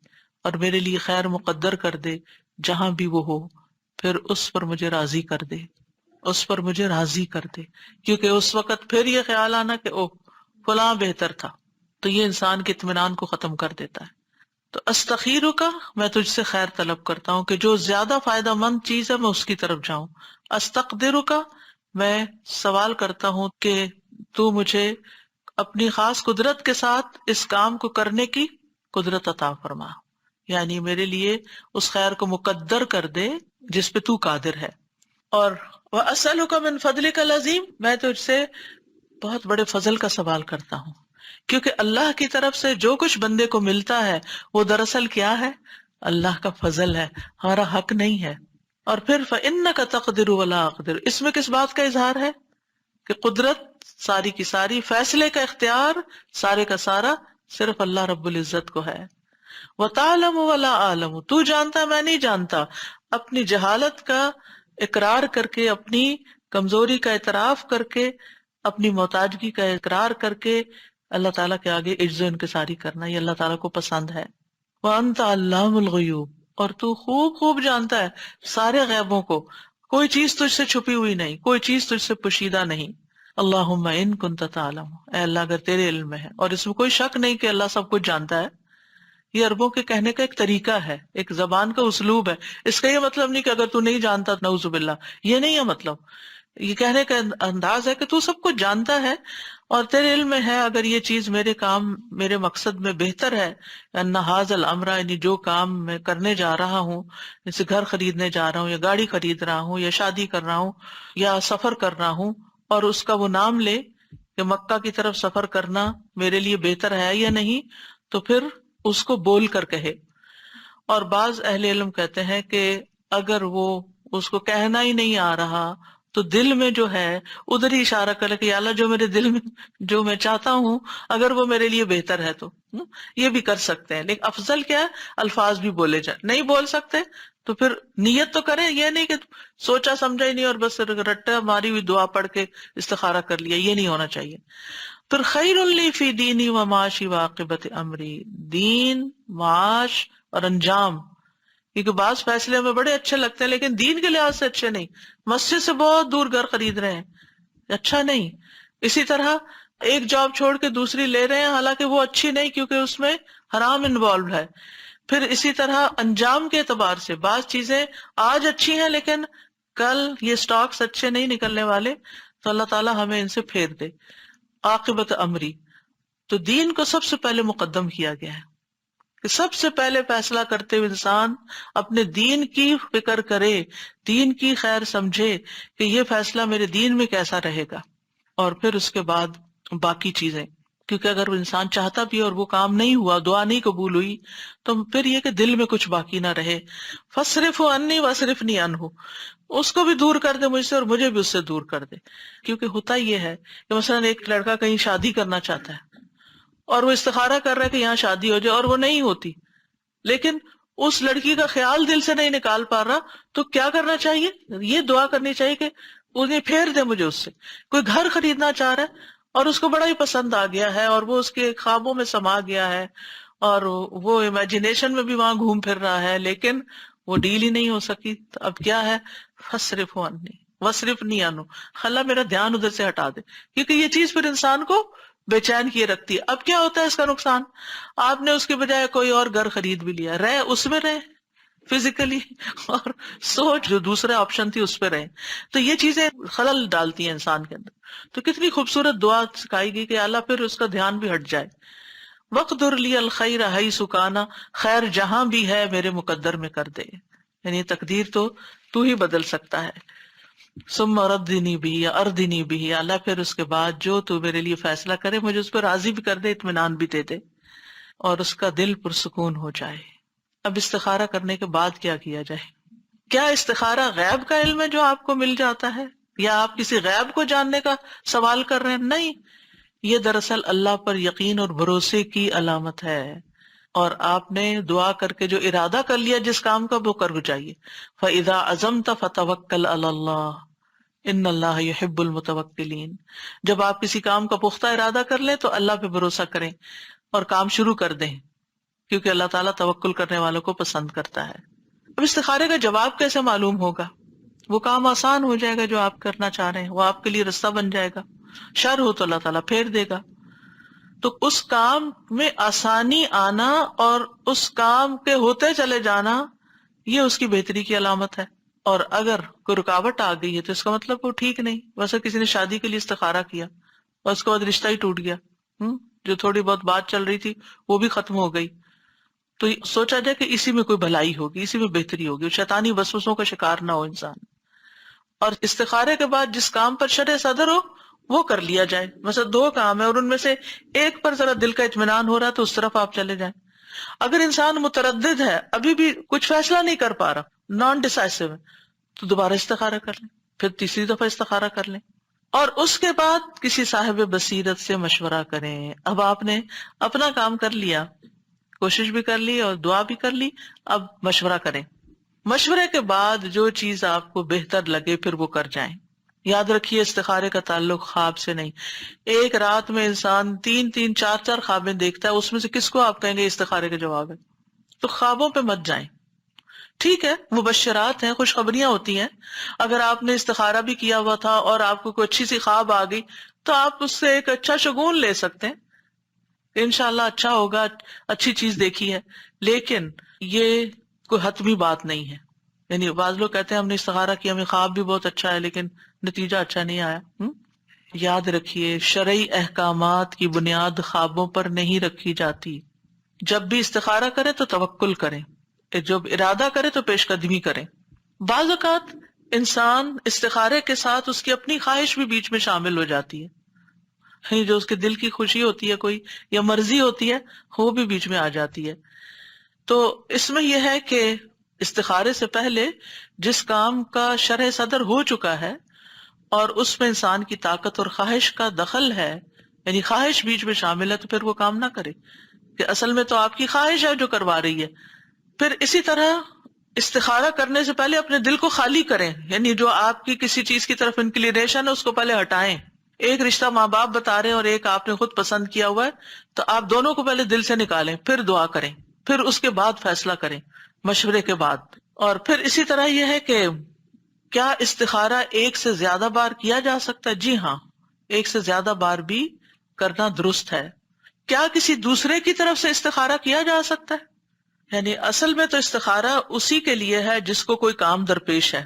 اور میرے لیے خیر مقدر کر دے جہاں بھی وہ ہو، پھر اس پر مجھے راضی کر دے، اس پر مجھے راضی کر دے. کیونکہ اس وقت پھر یہ خیال آنا کہ اوہ فلاں بہتر تھا، تو یہ انسان کے اطمینان کو ختم کر دیتا ہے. تو استخیرو کا، میں تجھ سے خیر طلب کرتا ہوں کہ جو زیادہ فائدہ مند چیز ہے میں اس کی طرف جاؤں. استقدرو کا، میں سوال کرتا ہوں کہ تو مجھے اپنی خاص قدرت کے ساتھ اس کام کو کرنے کی قدرت عطا فرما، یعنی میرے لیے اس خیر کو مقدر کر دے جس پہ تو قادر ہے. اور وَأَسْأَلُكَ مِن فَضْلِكَ الْعَظِيمِ، میں تجھ سے بہت بڑے فضل کا سوال کرتا ہوں، کیونکہ اللہ کی طرف سے جو کچھ بندے کو ملتا ہے وہ دراصل کیا ہے؟ اللہ کا فضل ہے، ہمارا حق نہیں ہے. اور پھر فَإِنَّكَ تَقْدِرُ وَلَا أَقْدِرُ، اس میں کس بات کا اظہار ہے؟ کہ قدرت ساری کی ساری، فیصلے کا اختیار سارے کا سارا صرف اللہ رب العزت کو ہے. وَتَعْلَمُ وَلَا أَعْلَمُ، تو جانتا ہے میں نہیں جانتا. اپنی جہالت کا اقرار کر کے، اپنی کمزوری کا اعتراف کر کے، اپنی محتاجگی کا اقرار کر کے اللہ تعالیٰ کے آگے عجز و انکساری کرنا، یہ اللہ تعالیٰ کو پسند ہے. وَأَنْتَ عَلَّامُ الْغُیُوبِ، اور تو خوب خوب جانتا ہے سارے غیبوں کو، کوئی چیز تجھ سے چھپی ہوئی نہیں، کوئی چیز تجھ سے پوشیدہ نہیں. اللہم ان کنت تعلم، اے اللہ اگر تیرے علم میں ہے، اور اس میں کوئی شک نہیں کہ اللہ سب کچھ جانتا ہے. یہ عربوں کے کہنے کا ایک طریقہ ہے، ایک زبان کا اسلوب ہے. اس کا یہ مطلب نہیں کہ اگر تو نہیں جانتا نعوذ باللہ، یہ نہیں ہے مطلب. یہ کہنے کا انداز ہے کہ تو سب کچھ جانتا ہے اور تیرے علم میں ہے اگر یہ چیز میرے کام، میرے مقصد میں بہتر ہے. ان ھذا الامر، یعنی جو کام میں کرنے جا رہا ہوں، جیسے گھر خریدنے جا رہا ہوں یا گاڑی خرید رہا ہوں یا شادی کر رہا ہوں یا سفر کر رہا ہوں، اور اس کا وہ نام لے کہ مکہ کی طرف سفر کرنا میرے لیے بہتر ہے یا نہیں، تو پھر اس کو بول کر کہے. اور بعض اہل علم کہتے ہیں کہ اگر وہ اس کو کہنا ہی نہیں آ رہا تو دل میں جو ہے ادھر ہی اشارہ کرے کہ یا اللہ جو میرے دل میں جو میں چاہتا ہوں اگر وہ میرے لیے بہتر ہے تو یہ بھی کر سکتے ہیں. لیکن افضل کیا ہے الفاظ بھی بولے جائیں. نہیں بول سکتے تو پھر نیت تو کریں، یہ نہیں کہ سوچا سمجھا ہی نہیں اور بس رٹا ماری ہوئی دعا پڑھ کے استخارہ کر لیا، یہ نہیں ہونا چاہیے. پھر خیر لی فی دینی و معاشی وعاقبت امری، دین، معاش اور انجام. کیونکہ بعض فیصلے ہمیں بڑے اچھے لگتے ہیں لیکن دین کے لحاظ سے اچھے نہیں. مسجد سے بہت دور گھر خرید رہے ہیں، اچھا نہیں. اسی طرح ایک جاب چھوڑ کے دوسری لے رہے ہیں حالانکہ وہ اچھی نہیں کیونکہ اس میں حرام انوالوڈ ہے. پھر اسی طرح انجام کے اعتبار سے بعض چیزیں آج اچھی ہیں لیکن کل یہ سٹاکس اچھے نہیں نکلنے والے، تو اللہ تعالیٰ ہمیں ان سے پھیر دے. عاقبت امری، تو دین کو سب سے پہلے مقدم کیا گیا ہے کہ سب سے پہلے فیصلہ کرتے ہوئے انسان اپنے دین کی فکر کرے، دین کی خیر سمجھے کہ یہ فیصلہ میرے دین میں کیسا رہے گا، اور پھر اس کے بعد باقی چیزیں. کیونکہ اگر وہ انسان چاہتا بھی اور وہ کام نہیں ہوا، دعا نہیں قبول ہوئی، تو پھر یہ کہ دل میں کچھ باقی نہ رہے. فَاصْرِفْهُ عَنِّي وَاصْرِفْنِي عَنْهُ، اس کو بھی دور کر دے مجھ سے اور مجھے بھی اس سے دور کر دے. کیونکہ ہوتا یہ ہے کہ مثلا ایک لڑکا کہیں شادی کرنا چاہتا ہے اور وہ استخارہ کر رہا ہے کہ یہاں شادی ہو جائے اور وہ نہیں ہوتی، لیکن اس لڑکی کا خیال دل سے نہیں نکال پا رہا، تو کیا کرنا چاہیے؟ یہ دعا کرنی چاہیے کہ انہیں پھیر دے مجھے اس سے. کوئی گھر خریدنا چاہ رہا ہے اور اس کو بڑا ہی پسند آ گیا ہے اور وہ اس کے خوابوں میں سما گیا ہے اور وہ امیجنیشن میں بھی وہاں گھوم پھر رہا ہے لیکن وہ ڈیل ہی نہیں ہو سکی، تو اب کیا ہے؟ فَاصْرِفْهُ عَنِّي وَاصْرِفْنِي عَنْهُ، اللہ میرا دھیان ادھر سے ہٹا دے. کیونکہ یہ چیز پھر انسان کو بے چین کیے رکھتی ہے. اب کیا ہوتا ہے اس کا نقصان؟ آپ نے اس کے بجائے کوئی اور گھر خرید بھی لیا، رہے اس میں رہے فزیکلی اور سوچ جو دوسرا آپشن تھی اس پہ رہے، تو یہ چیزیں خلل ڈالتی ہیں انسان کے اندر. تو کتنی خوبصورت دعا سکھائی گئی کہ اللہ پھر اس کا دھیان بھی ہٹ جائے. وَاقْدُرْ لِيَ الْخَيْرَ حَيْثُ كَانَ، خیر جہاں بھی ہے میرے مقدر میں کر دے. یعنی تقدیر تو ہی بدل سکتا ہے. ثم ردنی بھی یا اردنی بھی، اللہ پھر اس کے بعد جو تو میرے لیے فیصلہ کرے مجھے اس پر راضی بھی کر دے، اطمینان بھی دے دے اور اس کا دل پرسکون ہو جائے. اب استخارہ کرنے کے بعد کیا کیا جائے؟ کیا استخارہ غیب کا علم ہے جو آپ کو مل جاتا ہے یا آپ کسی غیب کو جاننے کا سوال کر رہے ہیں؟ نہیں، یہ دراصل اللہ پر یقین اور بھروسے کی علامت ہے. اور آپ نے دعا کر کے جو ارادہ کر لیا جس کام کا، وہ کر جائیے. فَإِذَا عَزَمْتَ فَتَوَكَّلْ عَلَى اللَّهِ إِنَّ اللَّهَ يُحِبُّ الْمُتَوَكِّلِينَ. جب آپ کسی کام کا پختہ ارادہ کر لیں تو اللہ پہ بھروسہ کریں اور کام شروع کر دیں، کیونکہ اللہ تعالیٰ توکل کرنے والوں کو پسند کرتا ہے. اب استخارے کا جواب کیسے معلوم ہوگا؟ وہ کام آسان ہو جائے گا جو آپ کرنا چاہ رہے ہیں، وہ آپ کے لیے رستہ بن جائے گا. شر ہو تو اللہ تعالیٰ پھیر دے گا. تو اس کام میں آسانی آنا اور اس کام کے ہوتے چلے جانا، یہ اس کی بہتری کی علامت ہے. اور اگر کوئی رکاوٹ آ گئی ہے تو اس کا مطلب وہ ٹھیک نہیں. ویسے کسی نے شادی کے لیے استخارہ کیا اور اس کے بعد رشتہ ہی ٹوٹ گیا، جو تھوڑی بہت بات چل رہی تھی وہ بھی ختم ہو گئی، تو سوچا جائے کہ اسی میں کوئی بھلائی ہوگی، اسی میں بہتری ہوگی، شیطانی وسوسوں کا شکار نہ ہو انسان. اور استخارے کے بعد جس کام پر شرع صدر ہو وہ کر لیا جائے. مثلا دو کام ہے اور ان میں سے ایک پر ذرا دل کا اطمینان ہو رہا تو اس طرف آپ چلے جائیں. اگر انسان متردد ہے، ابھی بھی کچھ فیصلہ نہیں کر پا رہا، نان ڈیسائسو ہے، تو دوبارہ استخارہ کر لیں، پھر تیسری دفعہ استخارہ کر لیں اور اس کے بعد کسی صاحب بصیرت سے مشورہ کریں. اب آپ نے اپنا کام کر لیا، کوشش بھی کر لی اور دعا بھی کر لی، اب مشورہ کریں. مشورے کے بعد جو چیز آپ کو بہتر لگے پھر وہ کر جائیں. یاد رکھیے استخارے کا تعلق خواب سے نہیں. ایک رات میں انسان 3 4 خوابیں دیکھتا ہے، اس میں سے کس کو آپ کہیں گے استخارے کا جواب ہے؟ تو خوابوں پہ مت جائیں. ٹھیک ہے، مبشرات ہیں، خوشخبریاں ہوتی ہیں. اگر آپ نے استخارہ بھی کیا ہوا تھا اور آپ کو کوئی اچھی سی خواب آ گئی تو آپ اس سے ایک اچھا شگون لے سکتے ہیں کہ انشاءاللہ اچھا ہوگا، اچھی چیز دیکھی ہے. لیکن یہ کوئی حتمی بات نہیں ہے. یعنی بعض لوگ کہتے ہیں ہم نے استخارہ کیا، ہمیں خواب بھی بہت اچھا ہے لیکن نتیجہ اچھا نہیں آیا. یاد رکھیے شرعی احکامات کی بنیاد خوابوں پر نہیں رکھی جاتی. جب بھی استخارہ کرے تو توکل کریں، جب ارادہ کرے تو پیش قدمی کریں. بعض اوقات انسان استخارے کے ساتھ اس کی اپنی خواہش بھی بیچ میں شامل ہو جاتی ہے. جو اس کے دل کی خوشی ہوتی ہے کوئی یا مرضی ہوتی ہے وہ بھی بیچ میں آ جاتی ہے. تو اس میں یہ ہے کہ استخارے سے پہلے جس کام کا شرح صدر ہو چکا ہے اور اس میں انسان کی طاقت اور خواہش کا دخل ہے، یعنی خواہش بیچ میں شامل ہے، تو پھر وہ کام نہ کرے، کہ اصل میں تو آپ کی خواہش ہے جو کروا رہی ہے. پھر اسی طرح استخارہ کرنے سے پہلے اپنے دل کو خالی کریں، یعنی جو آپ کی کسی چیز کی طرف انکلینیشن ہے اس کو پہلے ہٹائیں. ایک رشتہ ماں باپ بتا رہے ہیں اور ایک آپ نے خود پسند کیا ہوا ہے، تو آپ دونوں کو پہلے دل سے نکالیں، پھر دعا کریں، پھر اس کے بعد فیصلہ کریں مشورے کے بعد. اور پھر اسی طرح یہ ہے کہ کیا استخارہ ایک سے زیادہ بار کیا جا سکتا ہے؟ جی ہاں، ایک سے زیادہ بار بھی کرنا درست ہے. کیا کسی دوسرے کی طرف سے استخارہ کیا جا سکتا ہے؟ یعنی اصل میں تو استخارہ اسی کے لیے ہے جس کو کوئی کام درپیش ہے،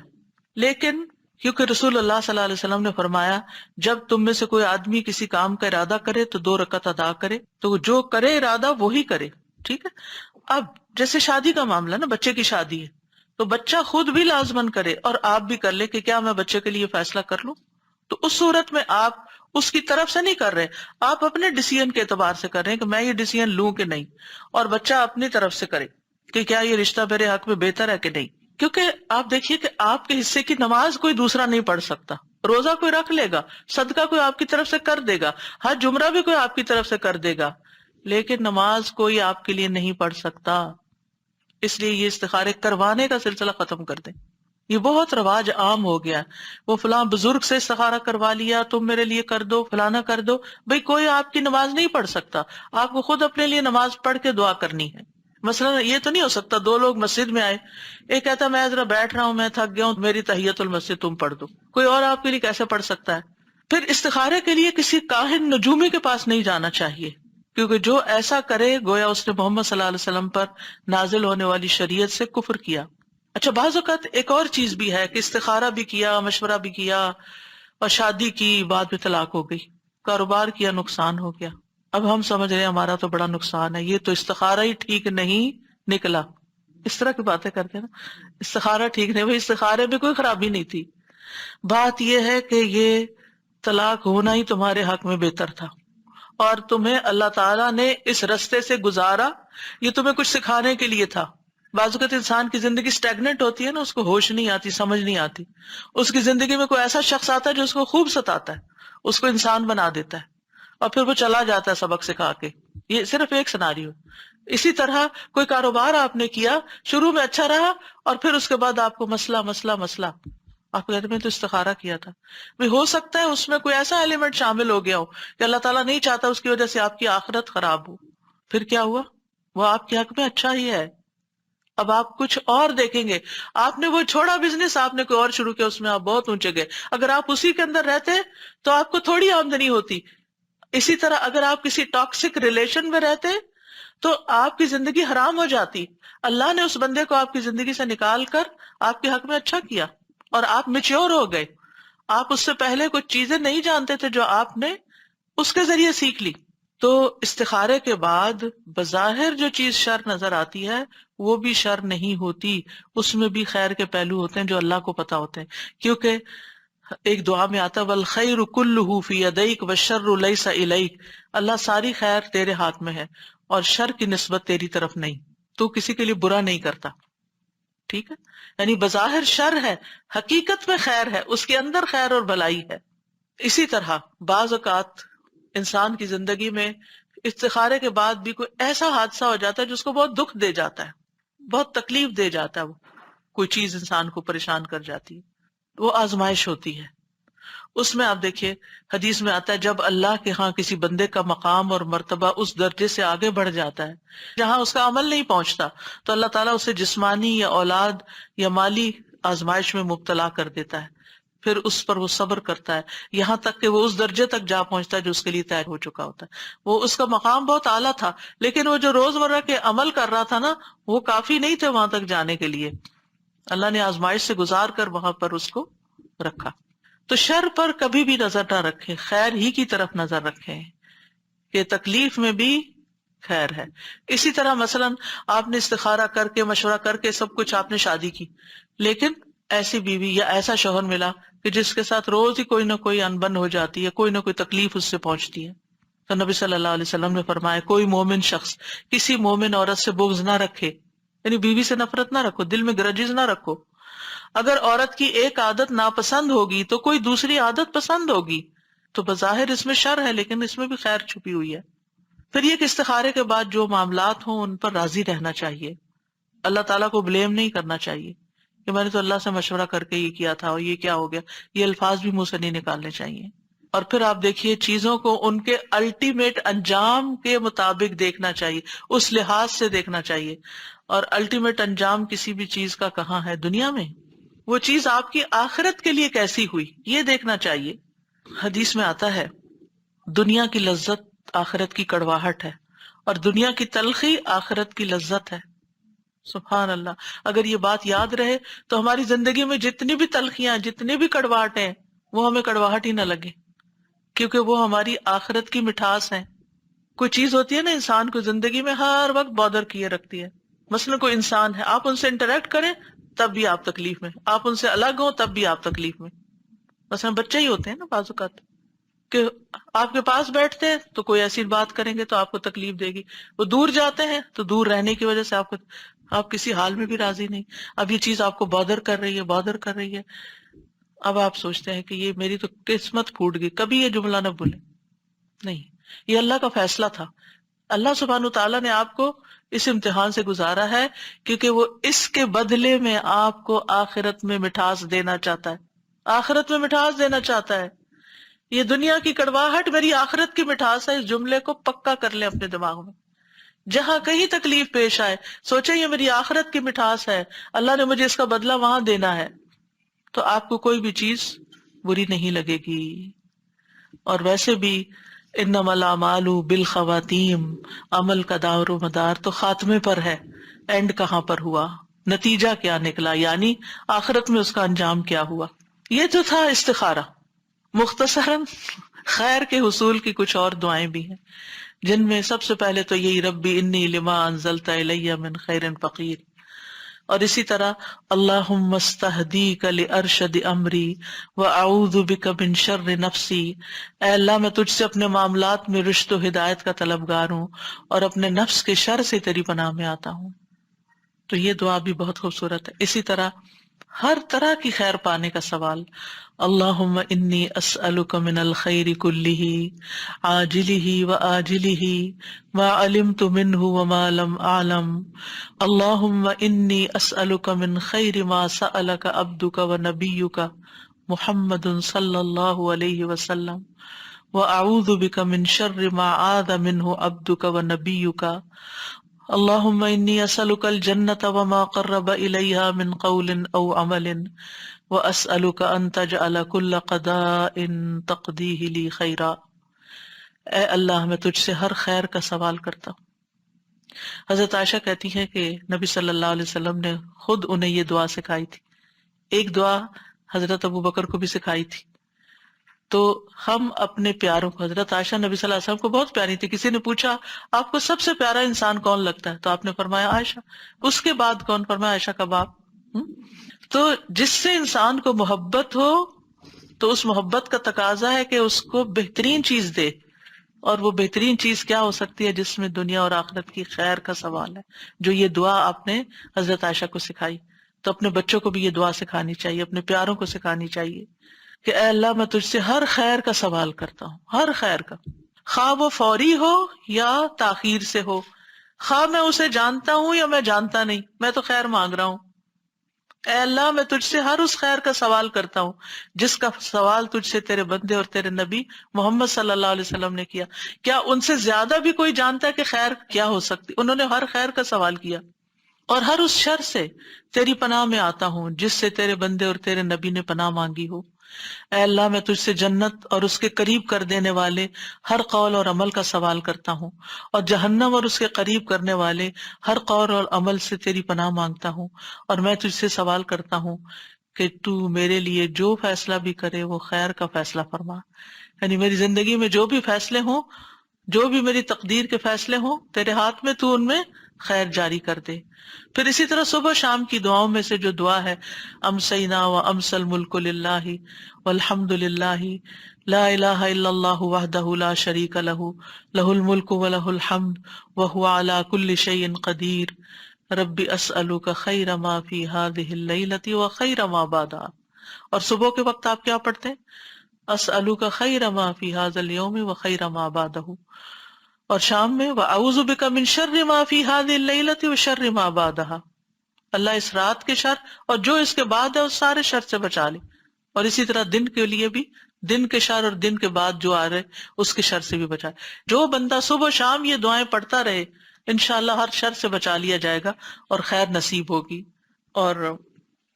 لیکن کیونکہ رسول اللہ صلی اللہ علیہ وسلم نے فرمایا جب تم میں سے کوئی آدمی کسی کام کا ارادہ کرے تو 2 رکعت ادا کرے، تو جو کرے ارادہ وہی کرے. ٹھیک ہے. اب جیسے شادی کا معاملہ نا، بچے کی شادی ہے تو بچہ خود بھی لازمن کرے اور آپ بھی کر لے کہ کیا میں بچے کے لیے فیصلہ کر لوں، تو اس صورت میں آپ اس کی طرف سے نہیں کر رہے، آپ اپنے ڈیسیژن کے اعتبار سے کر رہے ہیں کہ میں یہ ڈیسیژن لوں کہ نہیں، اور بچہ اپنی طرف سے کرے کہ کیا یہ رشتہ میرے حق میں بہتر ہے کہ نہیں. کیونکہ آپ دیکھیے کہ آپ کے حصے کی نماز کوئی دوسرا نہیں پڑھ سکتا، روزہ کوئی رکھ لے گا، صدقہ کوئی آپ کی طرف سے کر دے گا، حج عمرہ بھی کوئی آپ کی طرف سے کر دے گا، لیکن نماز کوئی آپ کے لیے نہیں پڑھ سکتا. اس لیے یہ استخارے کروانے کا سلسلہ ختم کر دیں. یہ بہت رواج عام ہو گیا، وہ فلاں بزرگ سے استخارہ کروا لیا، تم میرے لیے کر دو، فلانا کر دو. بھئی کوئی آپ کی نماز نہیں پڑھ سکتا، آپ کو خود اپنے لیے نماز پڑھ کے دعا کرنی ہے. مثلا یہ تو نہیں ہو سکتا 2 لوگ مسجد میں آئے، ایک کہتا میں ذرا بیٹھ رہا ہوں، میں تھک گیا ہوں، میری تحیت المسجد تم پڑھ دو. کوئی اور آپ کے لیے کیسے پڑھ سکتا ہے؟ پھر استخارے کے لیے کسی کاہن نجومی کے پاس نہیں جانا چاہیے، کیونکہ جو ایسا کرے گویا اس نے محمد صلی اللہ علیہ وسلم پر نازل ہونے والی شریعت سے کفر کیا. اچھا، بعض اوقات ایک اور چیز بھی ہے کہ استخارہ بھی کیا، مشورہ بھی کیا اور شادی کی، بعد میں طلاق ہو گئی، کاروبار کیا، نقصان ہو گیا. اب ہم سمجھ رہے ہیں ہمارا تو بڑا نقصان ہے، یہ تو استخارہ ہی ٹھیک نہیں نکلا. اس طرح کی باتیں کرتے ہیں نا، استخارہ ٹھیک نہیں، بھائی استخارے میں کوئی خرابی نہیں تھی. بات یہ ہے کہ یہ طلاق ہونا ہی تمہارے حق میں بہتر تھا، اور تمہیں اللہ تعالیٰ نے اس رستے سے گزارا، یہ تمہیں کچھ سکھانے کے لیے تھا. بعض اوقات انسان کی زندگی سٹیگنٹ ہوتی ہے نا، اس کو ہوش نہیں آتی، سمجھ نہیں آتی، اس کی زندگی میں کوئی ایسا شخص آتا ہے جو اس کو خوب ستاتا ہے، اس کو انسان بنا دیتا ہے، اور پھر وہ چلا جاتا ہے سبق سکھا کے. یہ صرف ایک سناریو. اسی طرح کوئی کاروبار آپ نے کیا، شروع میں اچھا رہا اور پھر اس کے بعد آپ کو مسئلہ مسئلہ مسئلہ، آپ کہتے میں تو استخارہ کیا تھا. بھی ہو سکتا ہے اس میں کوئی ایسا ایلیمنٹ شامل ہو گیا ہو کہ اللہ تعالیٰ نہیں چاہتا اس کی وجہ سے آپ کی آخرت خراب ہو. پھر کیا ہوا؟ وہ آپ کے حق میں اچھا ہی ہے. اب آپ کچھ اور دیکھیں گے، آپ نے وہ چھوڑا بزنس، آپ نے کوئی اور شروع کیا، اس میں آپ بہت اونچے گئے. اگر آپ اسی کے اندر رہتے تو آپ کو تھوڑی آمدنی ہوتی. اسی طرح اگر آپ کسی ٹاکسک ریلیشن میں رہتے تو آپ کی زندگی حرام ہو جاتی. اللہ نے اس بندے کو آپ کی زندگی سے نکال کر آپ کے حق میں اچھا کیا، اور آپ میچور ہو گئے. آپ اس سے پہلے کچھ چیزیں نہیں جانتے تھے جو آپ نے اس کے ذریعے سیکھ لی. تو استخارے کے بعد بظاہر جو چیز شر نظر آتی ہے وہ بھی شر نہیں ہوتی، اس میں بھی خیر کے پہلو ہوتے ہیں جو اللہ کو پتا ہوتے ہیں. کیونکہ ایک دعا میں آتا ہے والخیر کلہ فی یدیک والشر لیس الیک، اللہ ساری خیر تیرے ہاتھ میں ہے اور شر کی نسبت تیری طرف نہیں، تو کسی کے لیے برا نہیں کرتا. ٹھیک ہے، یعنی بظاہر شر ہے، حقیقت میں خیر ہے، اس کے اندر خیر اور بھلائی ہے. اسی طرح بعض اوقات انسان کی زندگی میں استخارے کے بعد بھی کوئی ایسا حادثہ ہو جاتا ہے جس کو بہت دکھ دے جاتا ہے، بہت تکلیف دے جاتا ہے، وہ کوئی چیز انسان کو پریشان کر جاتی ہے، وہ آزمائش ہوتی ہے. اس میں آپ دیکھیے حدیث میں آتا ہے جب اللہ کے ہاں کسی بندے کا مقام اور مرتبہ اس درجے سے آگے بڑھ جاتا ہے جہاں اس کا عمل نہیں پہنچتا، تو اللہ تعالیٰ اسے جسمانی یا اولاد یا مالی آزمائش میں مبتلا کر دیتا ہے. پھر اس پر وہ صبر کرتا ہے یہاں تک کہ وہ اس درجے تک جا پہنچتا ہے جو اس کے لیے طے ہو چکا ہوتا ہے. وہ اس کا مقام بہت اعلیٰ تھا، لیکن وہ جو روزمرہ کے عمل کر رہا تھا نا، وہ کافی نہیں تھے وہاں تک جانے کے لیے. اللہ نے آزمائش سے گزار کر وہاں پر اس کو رکھا. تو شر پر کبھی بھی نظر نہ رکھیں، خیر ہی کی طرف نظر رکھیں کہ تکلیف میں بھی خیر ہے. اسی طرح مثلا آپ نے استخارہ کر کے، مشورہ کر کے سب کچھ، آپ نے شادی کی، لیکن ایسی بیوی یا ایسا شوہر ملا کہ جس کے ساتھ روز ہی کوئی نہ کوئی انبن ہو جاتی ہے، کوئی نہ کوئی تکلیف اس سے پہنچتی ہے، تو نبی صلی اللہ علیہ وسلم نے فرمایا کوئی مومن شخص کسی مومن عورت سے بغض نہ رکھے، یعنی بیوی سے نفرت نہ رکھو، دل میں گرجز نہ رکھو۔ اگر عورت کی ایک عادت ناپسند ہوگی تو کوئی دوسری عادت پسند ہوگی، تو بظاہر اس میں شر ہے لیکن اس میں بھی خیر چھپی ہوئی ہے۔ پھر یہ کہ استخارے کے بعد جو معاملات ہوں ان پر راضی رہنا چاہیے، اللہ تعالیٰ کو بلیم نہیں کرنا چاہیے کہ میں نے تو اللہ سے مشورہ کر کے یہ کیا تھا اور یہ کیا ہو گیا، یہ الفاظ بھی منہ سے نہیں نکالنے چاہیے۔ اور پھر آپ دیکھیے چیزوں کو ان کے الٹیمیٹ انجام کے مطابق دیکھنا چاہیے، اس لحاظ سے دیکھنا چاہیے۔ اور الٹیمیٹ انجام کسی بھی چیز کا کہاں ہے؟ دنیا میں۔ وہ چیز آپ کی آخرت کے لیے کیسی ہوئی یہ دیکھنا چاہیے۔ حدیث میں آتا ہے دنیا کی لذت آخرت کی کڑواہٹ ہے اور دنیا کی تلخی آخرت کی لذت ہے۔ سبحان اللہ، اگر یہ بات یاد رہے تو ہماری زندگی میں جتنی بھی تلخیاں، جتنی بھی کڑواہٹیں، وہ ہمیں کڑواہٹ ہی نہ لگے، کیونکہ وہ ہماری آخرت کی مٹھاس ہے۔ کوئی چیز ہوتی ہے نا انسان کو زندگی میں ہر وقت بادر کیے رکھتی ہے، مثلا کوئی انسان ہے، آپ ان سے انٹریکٹ کریں تب بھی آپ تکلیف میں، آپ ان سے الگ ہوں تب بھی آپ تکلیف میں۔ مثلا بچے ہی ہوتے ہیں نا بعض اوقات کہ آپ کے پاس بیٹھتے ہیں تو کوئی ایسی بات کریں گے تو آپ کو تکلیف دے گی، وہ دور جاتے ہیں تو دور رہنے کی وجہ سے آپ کسی حال میں بھی راضی نہیں، اب یہ چیز آپ کو بادر کر رہی ہے، بادر کر رہی ہے، اب آپ سوچتے ہیں کہ یہ میری تو قسمت پھوٹ گئی، کبھی یہ جملہ نہ بھولیں۔ نہیں، یہ اللہ کا فیصلہ تھا، اللہ سبحانہ تعالیٰ نے آپ کو اس امتحان سے گزارا ہے کیونکہ وہ اس کے بدلے میں آپ کو آخرت میں مٹھاس دینا چاہتا ہے، آخرت میں مٹھاس دینا چاہتا ہے۔ یہ دنیا کی کڑواہٹ میری آخرت کی مٹھاس ہے، اس جملے کو پکا کر لیں اپنے دماغ میں۔ جہاں کہیں تکلیف پیش آئے سوچیں یہ میری آخرت کی مٹھاس ہے، اللہ نے مجھے اس کا بدلہ وہاں دینا ہے، تو آپ کو کوئی بھی چیز بری نہیں لگے گی۔ اور ویسے بھی انما الاعمال بالخواتیم، عمل کا دار و مدار تو خاتمے پر ہے، اینڈ کہاں پر ہوا، نتیجہ کیا نکلا، یعنی آخرت میں اس کا انجام کیا ہوا۔ یہ تو تھا استخارہ۔ مختصراً خیر کے حصول کی کچھ اور دعائیں بھی ہیں، جن میں سب سے پہلے تو یہی ربی انی لما انزلت الی من خیر فقیر، اور اسی طرح اللہم استہدیک لارشد امری واعوذ بک من شر نفسی، اے اللہ میں تجھ سے اپنے معاملات میں رشد و ہدایت کا طلبگار ہوں اور اپنے نفس کے شر سے تیری پناہ میں آتا ہوں۔ تو یہ دعا بھی بہت خوبصورت ہے۔ اسی طرح ہر طرح کی خیر پانے کا سوال، اللہم انی اسألک من الخیر کلہ عاجلہ وآجلہ ما علمت منہ وما لم اعلم، اللہم انی اسألک من خیر ما سألک عبدک ونبیک محمد صلی اللہ علیہ وسلم واعوذ بک من شر ما عاذ منہ عبدک ونبیک، اللہم انی اسألک الجنۃ وما قرب الیہا من قول او عمل واسألک ان تجعل کل قضاء تقضیہ لی خیرا، اے اللہ میں تجھ سے ہر خیر کا سوال کرتا ہوں۔ حضرت عائشہ کہتی ہیں کہ نبی صلی اللہ علیہ وسلم نے خود انہیں یہ دعا سکھائی تھی، ایک دعا حضرت ابو بکر کو بھی سکھائی تھی۔ تو ہم اپنے پیاروں کو، حضرت عائشہ نبی صلی اللہ علیہ وسلم کو بہت پیاری تھی، کسی نے پوچھا آپ کو سب سے پیارا انسان کون لگتا ہے تو آپ نے فرمایا عائشہ، اس کے بعد کون؟ فرمایا عائشہ کا باپ۔ تو جس سے انسان کو محبت ہو تو اس محبت کا تقاضا ہے کہ اس کو بہترین چیز دے، اور وہ بہترین چیز کیا ہو سکتی ہے؟ جس میں دنیا اور آخرت کی خیر کا سوال ہے، جو یہ دعا آپ نے حضرت عائشہ کو سکھائی۔ تو اپنے بچوں کو بھی یہ دعا سکھانی چاہیے، اپنے پیاروں کو سکھانی چاہیے کہ اے اللہ میں تجھ سے ہر خیر کا سوال کرتا ہوں، ہر خیر کا، خواہ وہ فوری ہو یا تاخیر سے ہو، خواہ میں اسے جانتا ہوں یا میں جانتا نہیں، میں تو خیر مانگ رہا ہوں۔ اے اللہ میں تجھ سے ہر اس خیر کا سوال کرتا ہوں جس کا سوال تجھ سے تیرے بندے اور تیرے نبی محمد صلی اللہ علیہ وسلم نے کیا۔ کیا ان سے زیادہ بھی کوئی جانتا ہے کہ خیر کیا ہو سکتی؟ انہوں نے ہر خیر کا سوال کیا۔ اور ہر اس شر سے تیری پناہ میں آتا ہوں جس سے تیرے بندے اور تیرے نبی نے پناہ مانگی ہو۔ اے اللہ میں تجھ سے جنت اور اس کے قریب کر دینے والے ہر قول اور عمل کا سوال کرتا ہوں، اور جہنم اور اس کے قریب کرنے والے ہر قول اور عمل سے تیری پناہ مانگتا ہوں، اور میں تجھ سے سوال کرتا ہوں کہ تو میرے لیے جو فیصلہ بھی کرے وہ خیر کا فیصلہ فرما۔ یعنی میری زندگی میں جو بھی فیصلے ہوں، جو بھی میری تقدیر کے فیصلے ہوں، تیرے ہاتھ میں، تو ان میں خیر جاری کر دے. پھر اسی طرح صبح شام کی دعاؤں میں سے جو دعا ہے امسینا و امسل ملک للہ والحمد للہ لا الہ الا اللہ وحدہ لا شریک لہ لہ الملک ولہ الحمد وہو علی کل شیء قدیر رب اسألک خیر ما فی ہذہ اللیلۃ وخیر ما بعدہا. اور صبح کے وقت آپ کیا پڑھتے ہیں؟ اسألک خیر ما فی ھذا اليوم وخیر ما بعدہ. اور شام میں وَأَعُوذُ بِكَ مِن شَرِّ مَا فِي هَذِهِ اللَّيْلَةِ وَشَرِّ مَا بَعْدَهَا. اللہ اس رات کے شر اور جو اس کے بعد ہے اس سارے شر سے بچا لے. اور اسی طرح دن کے لیے بھی دن کے شر اور دن کے بعد جو آ رہے اس کے شر سے بھی بچائے. جو بندہ صبح شام یہ دعائیں پڑھتا رہے انشاءاللہ ہر شر سے بچا لیا جائے گا اور خیر نصیب ہوگی. اور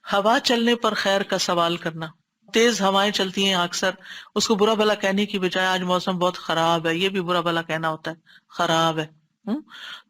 ہوا چلنے پر خیر کا سوال کرنا. تیز ہوائیں چلتی ہیں اکثر، اس کو برا بھلا کہنے کی بجائے آج موسم بہت خراب ہے، یہ بھی برا بھلا کہنا ہوتا ہے خراب ہے،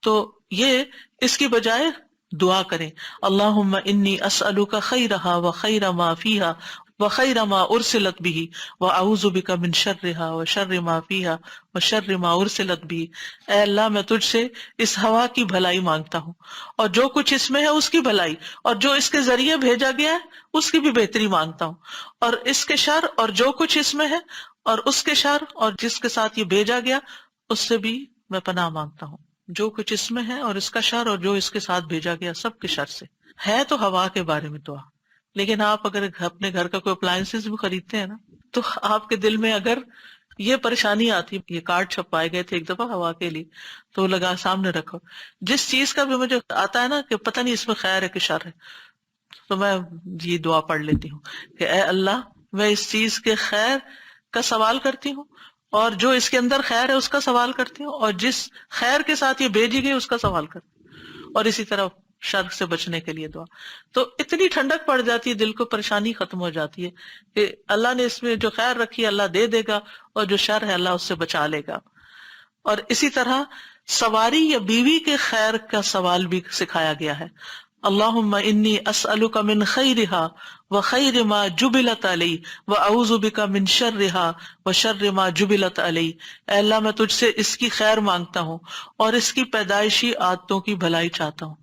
تو یہ اس کی بجائے دعا کریں اللہم انی اسألک خیرہا وخیر ما فیہا وخیر ما ارسلت به واعوذ بک من شرہا وشر ما فیہا وشر ما ارسلت به. اے اللہ میں تجھ سے اس ہوا کی بھلائی مانگتا ہوں اور جو کچھ اس میں ہے اس کی بھلائی، اور جو اس کے ذریعے بھیجا گیا ہے اس کی بھی بہتری مانگتا ہوں، اور اس کے شر اور جو کچھ اس میں ہے اور اس کے شر اور جس کے ساتھ یہ بھیجا گیا اس سے بھی میں پناہ مانگتا ہوں. جو کچھ اس میں ہے اور اس کا شر اور جو اس کے ساتھ بھیجا گیا سب کے شر سے. ہے تو ہوا کے بارے میں دعا، لیکن آپ اگر اپنے گھر کا کوئی اپلائنسز بھی خریدتے ہیں نا تو آپ کے دل میں اگر یہ پریشانی آتی، یہ کارڈ چھپائے گئے تھے ایک دفعہ ہوا کے لیے تو لگا سامنے رکھو، جس چیز کا بھی مجھے آتا ہے نا کہ پتہ نہیں اس میں خیر ہے کہ شر ہے، تو میں یہ دعا پڑھ لیتی ہوں کہ اے اللہ میں اس چیز کے خیر کا سوال کرتی ہوں اور جو اس کے اندر خیر ہے اس کا سوال کرتی ہوں، اور جس خیر کے ساتھ یہ بھیجی گئی اس کا سوال کرتی ہوں، اور اسی طرح شر سے بچنے کے لیے دعا. تو اتنی ٹھنڈک پڑ جاتی ہے، دل کو پریشانی ختم ہو جاتی ہے کہ اللہ نے اس میں جو خیر رکھی ہے اللہ دے دے گا، اور جو شر ہے اللہ اس سے بچا لے گا. اور اسی طرح سواری یا بیوی کے خیر کا سوال بھی سکھایا گیا ہے. اللہم انی اسألک من خیرہا وخیر ما جبلت علی واعوذ بک من شرہا وشر ما جبلت علی. اے اللہ میں تجھ سے اس کی خیر مانگتا ہوں اور اس کی پیدائشی عادتوں کی بھلائی چاہتا ہوں.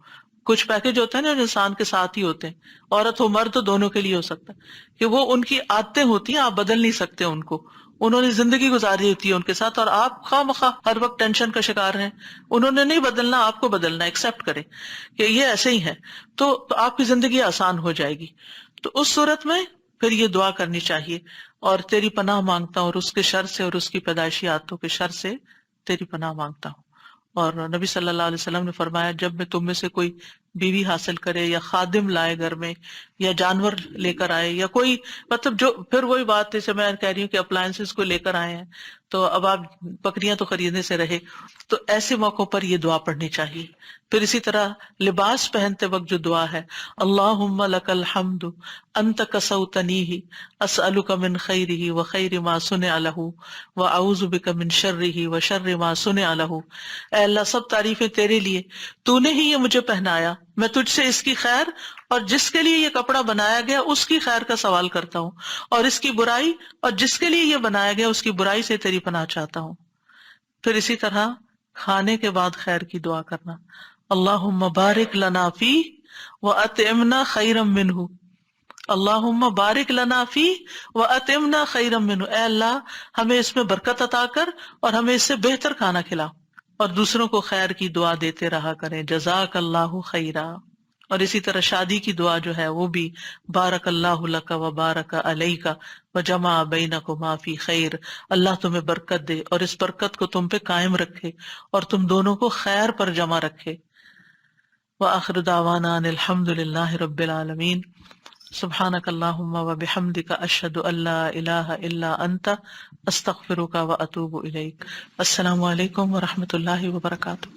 کچھ پیکج ہوتے ہیں نا انسان کے ساتھ ہی ہوتے ہیں، عورت ہو مرد تو دونوں کے لیے ہو سکتا ہے، کہ وہ ان کی عادتیں ہوتی ہیں، آپ بدل نہیں سکتے ان کو، انہوں نے زندگی گزاری ہوتی ہے ان کے ساتھ اور آپ خواہ مخواہ ہر وقت ٹینشن کا شکار ہیں. انہوں نے نہیں بدلنا، آپ کو بدلنا، ایکسپٹ کریں کہ یہ ایسے ہی ہے تو آپ کی زندگی آسان ہو جائے گی. تو اس صورت میں پھر یہ دعا کرنی چاہیے اور تیری پناہ مانگتا ہوں اور اس کے شر سے اور اس کی پیدائشی عادتوں کے شر سے تیری پناہ مانگتا ہوں. اور نبی صلی اللہ علیہ وسلم نے فرمایا جب میں تم میں سے کوئی بیوی حاصل کرے یا خادم لائے گھر میں یا جانور لے کر آئے یا کوئی مطلب جو پھر وہی بات جیسے میں کہہ رہی ہوں کہ اپلائنسز کو لے کر آئے ہیں تو اب آپ بکریاں تو خریدنے سے رہے، تو ایسے موقعوں پر یہ دعا پڑھنی چاہیے. پھر اسی طرح لباس پہنتے وقت جو دعا ہے اللہم لک الحمد انت کسوتنیہ اسألک من خیرہ وخیر ما صنع لہ واعوذ بک من شرہ وشر ما صنع لہ. اے اللہ سب تعریفیں تیرے لیے، تو نے ہی یہ مجھے پہنایا، میں تجھ سے اس کی خیر اور جس کے لیے یہ کپڑا بنایا گیا اس کی خیر کا سوال کرتا ہوں، اور اس کی برائی اور جس کے لیے یہ بنایا گیا اس کی برائی سے تیری پناہ چاہتا ہوں. پھر اسی طرح کھانے کے بعد خیر کی دعا کرنا اللہم بارک لنا فی واطعمنا خیرا منہ. اللہم بارک لنا فی واطعمنا خیرا منہ. اے اللہ ہمیں اس میں برکت عطا کر اور ہمیں اس سے بہتر کھانا کھلا. اور دوسروں کو خیر کی دعا دیتے رہا کریں جزاک اللہ خیرا. اور اسی طرح شادی کی دعا جو ہے وہ بھی بارک اللہ لک و بارک علیک و جمع بینکما فی خیر. اللہ تمہیں برکت دے اور اس برکت کو تم پہ قائم رکھے اور تم دونوں کو خیر پر جمع رکھے. وآخر دعوانا ان الحمد للہ رب العالمین. سبحانک اللہم و بحمدک اشہد ان لا الہ الا انت استغفرک و اتوب الیک. السلام علیکم و رحمۃ اللہ وبرکاتہ.